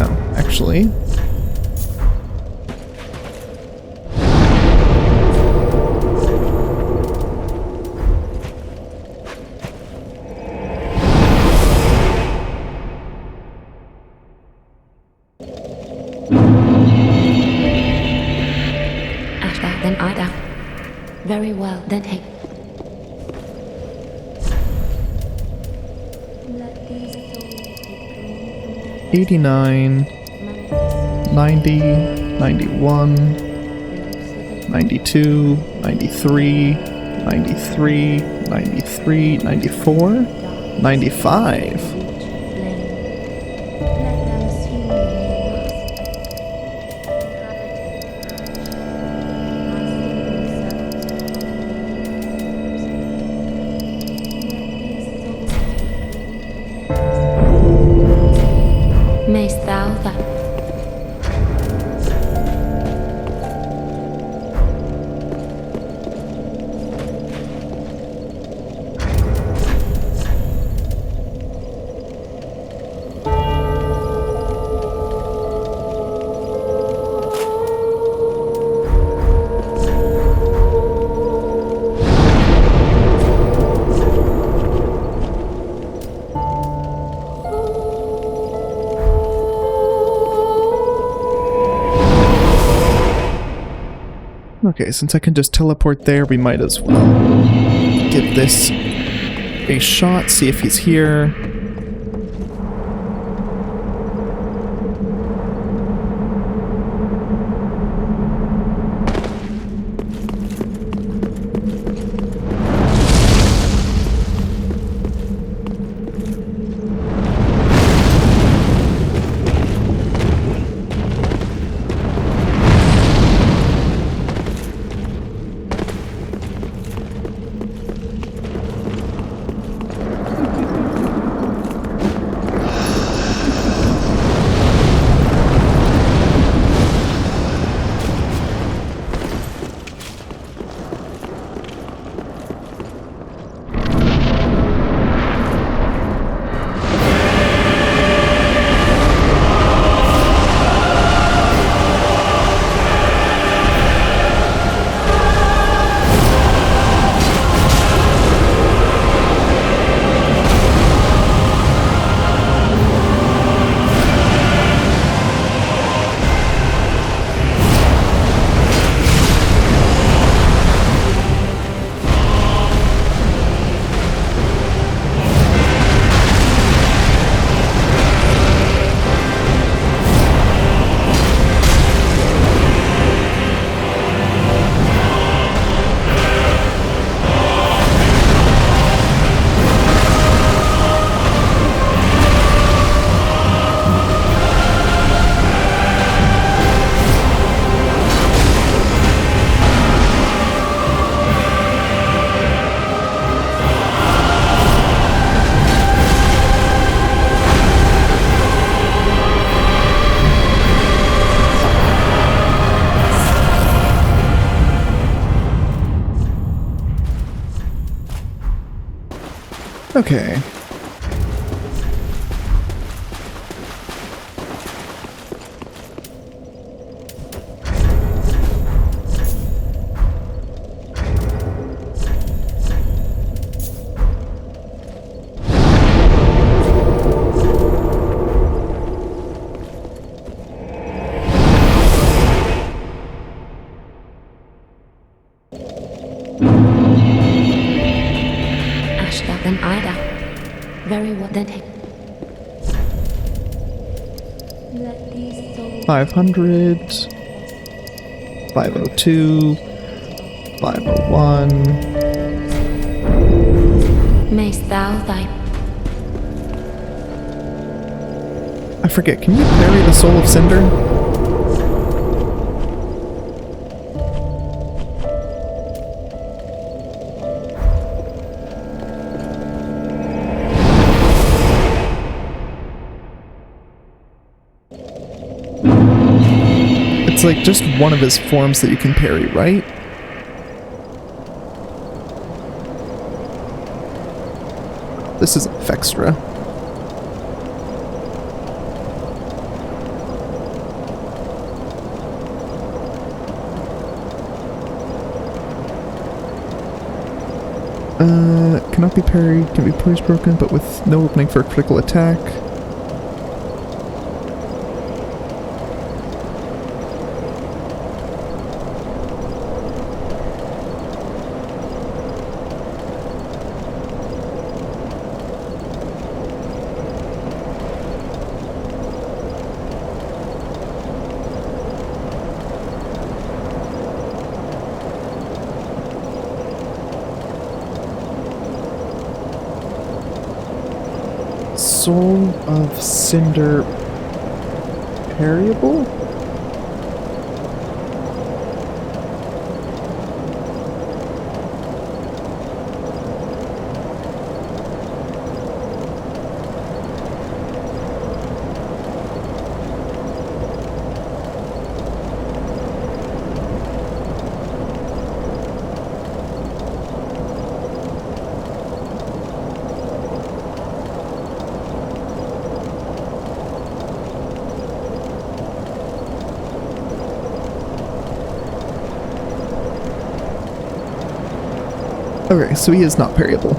Oh, actually... Then I down. Very well, then take. 89, 90, 91, 92, 93, 93, 93, 94, 95. Mayst thou that Okay, since I can just teleport there, we might as well give this a shot, see if he's here. Okay. Ashta and Ida. Very well then. 500, 502, 501. Mayst thou thy I forget, can you parry the Soul of Cinder? It's like just one of his forms that you can parry, right? This isn't Fextra. Cannot be parried, can be poised broken, but with no opening for a critical attack. Soul of Cinder parryable? Okay, so he is not parryable.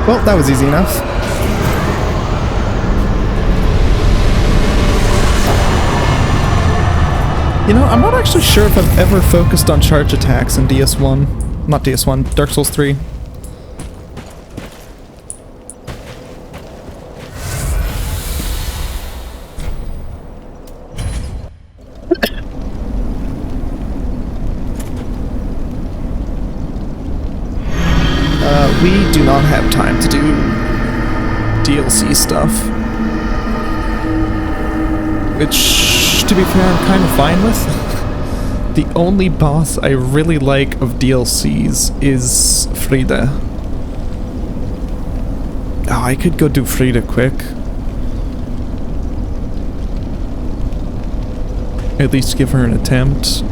Well, that was easy enough. You know, I'm not actually sure if I've ever focused on charge attacks in DS1. Not DS1, Dark Souls 3. we do not have time to do DLC stuff. Which, to be fair, I'm kind of fine with. The only boss I really like of DLCs is Frida. Oh, I could go do Frida quick. At least give her an attempt.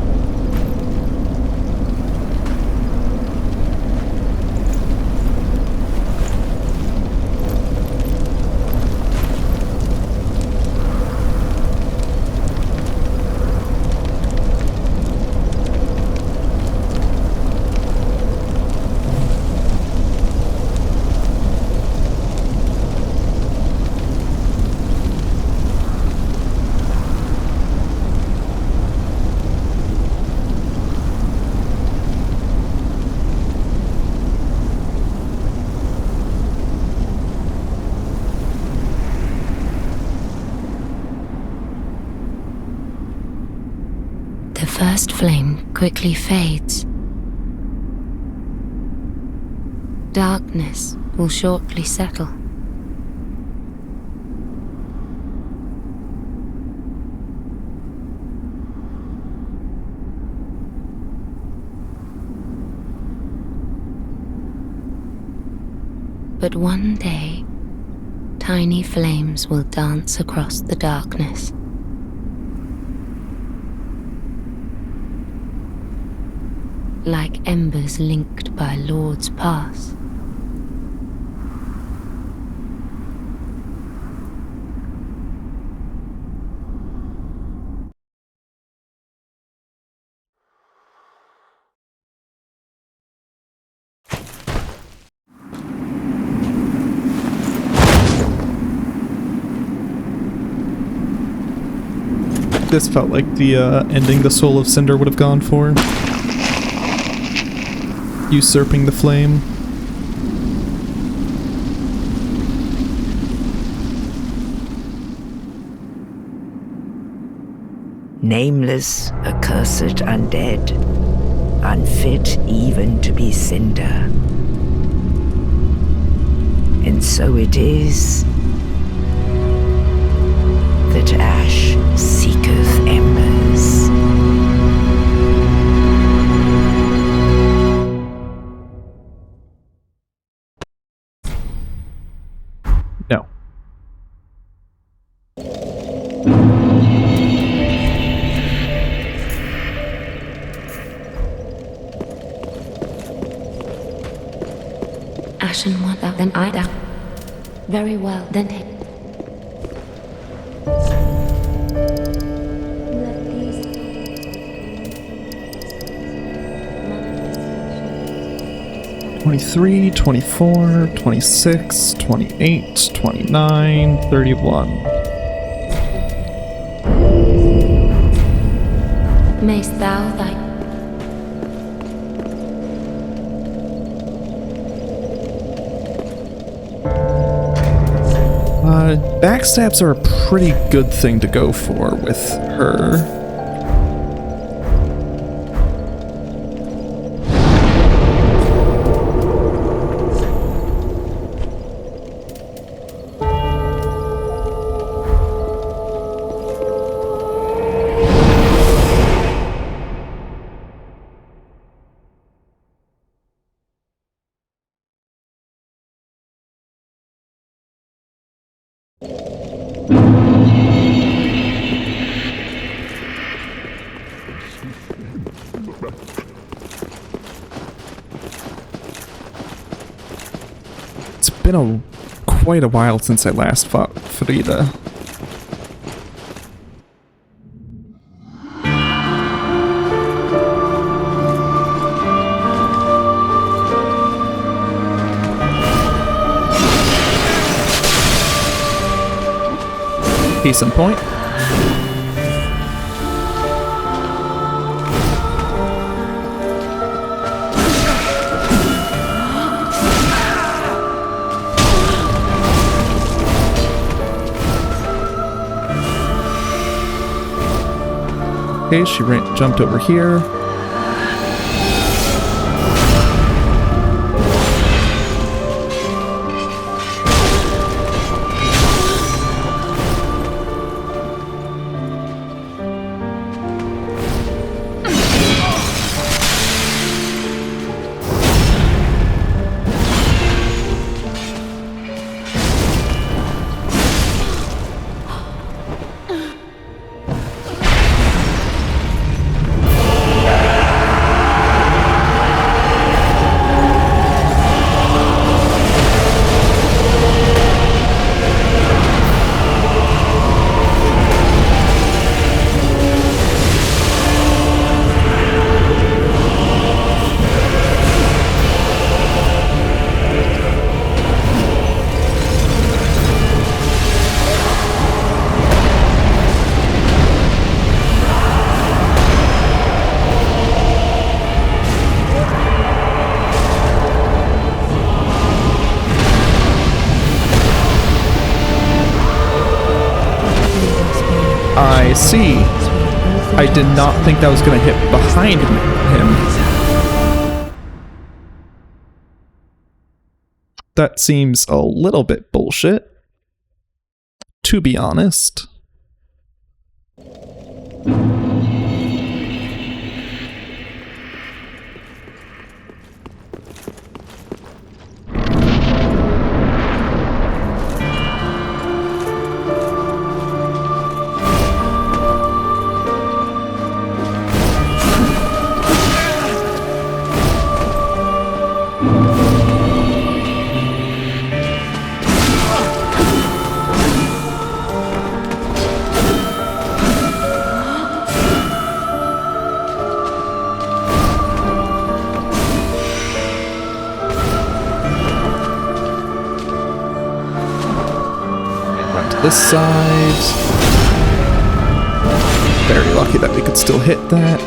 The first flame quickly fades. Darkness will shortly settle. But one day, tiny flames will dance across the darkness. Like embers linked by Lord's Pass. This felt like the ending the Soul of Cinder would have gone for. Usurping the flame. Nameless, accursed undead, unfit even to be cinder. And so it is that ash seeketh embers. No. Ashen one, then I down. Very well, then take. 23, 24, 26, 28, 29, 31. Mayst thou thy Backstabs are a pretty good thing to go for with her. It's been quite a while since I last fought Frida. Case in point. Okay, she jumped over here. I see. I did not think that was going to hit behind him. That seems a little bit bullshit, to be honest. This side. Very lucky that we could still hit that.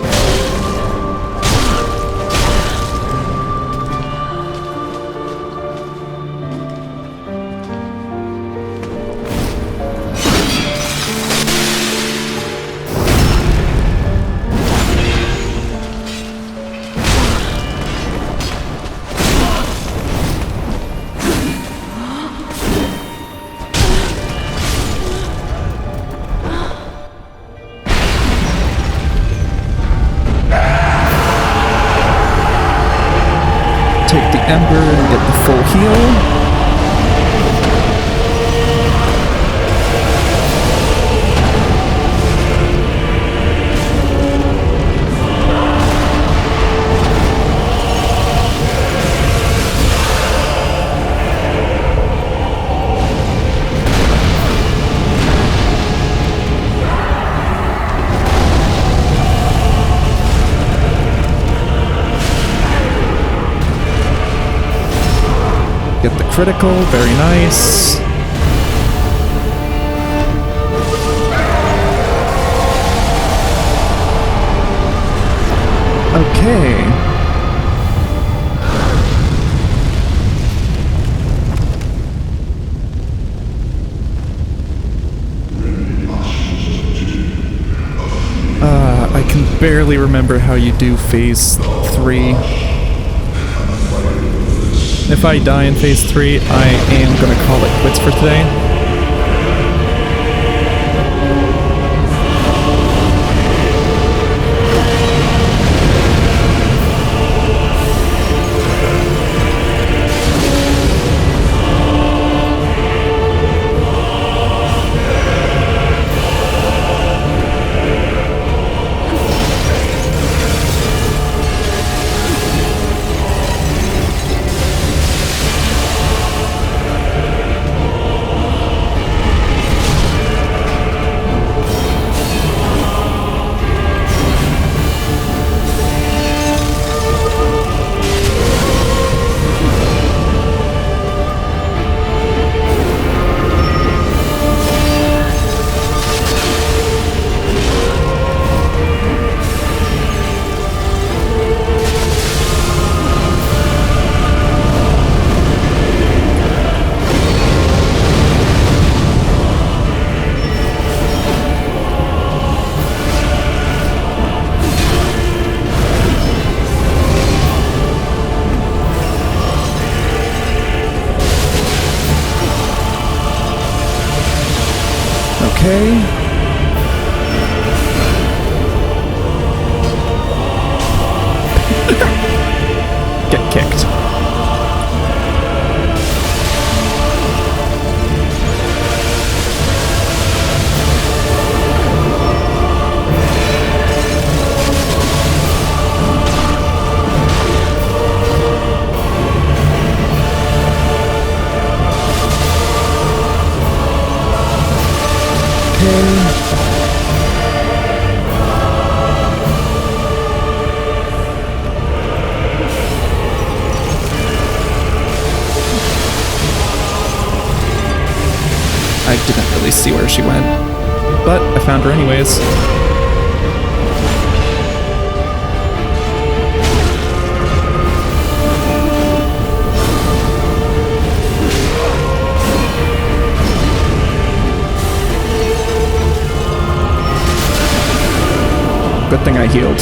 Take the ember and get the full heal. Get the critical, very nice. Okay. I can barely remember how you do phase 3. If I die in phase 3, I am gonna call it quits for today. Okay. Get kicked. I didn't really see where she went, but I found her anyways. Good thing I healed.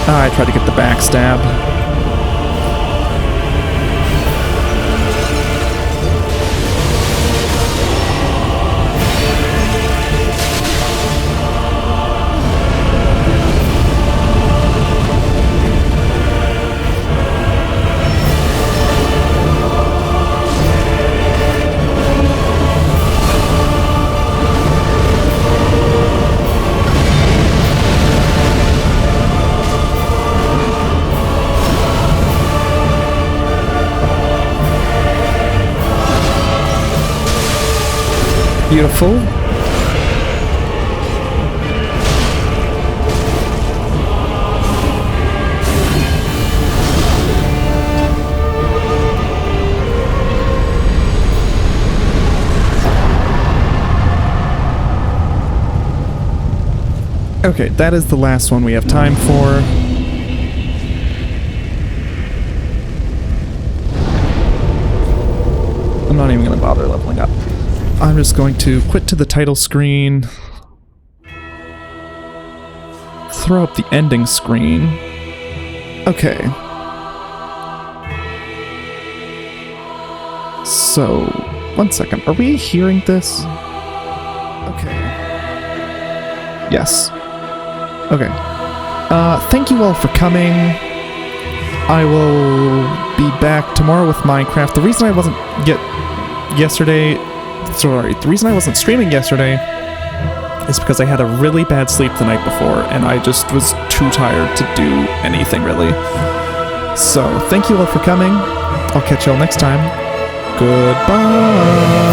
I tried to get the backstab. Beautiful. Okay, that is the last one we have time for. I'm not even going to bother leveling up. I'm just going to quit to the title screen, throw up the ending screen. Okay. So, one second. Are we hearing this? Okay. Yes. Okay. Thank you all for coming. I will be back tomorrow with Minecraft. The reason I wasn't the reason I wasn't streaming yesterday is because I had a really bad sleep the night before, and I just was too tired to do anything, really. So, thank you all for coming. I'll catch you all next time. Goodbye!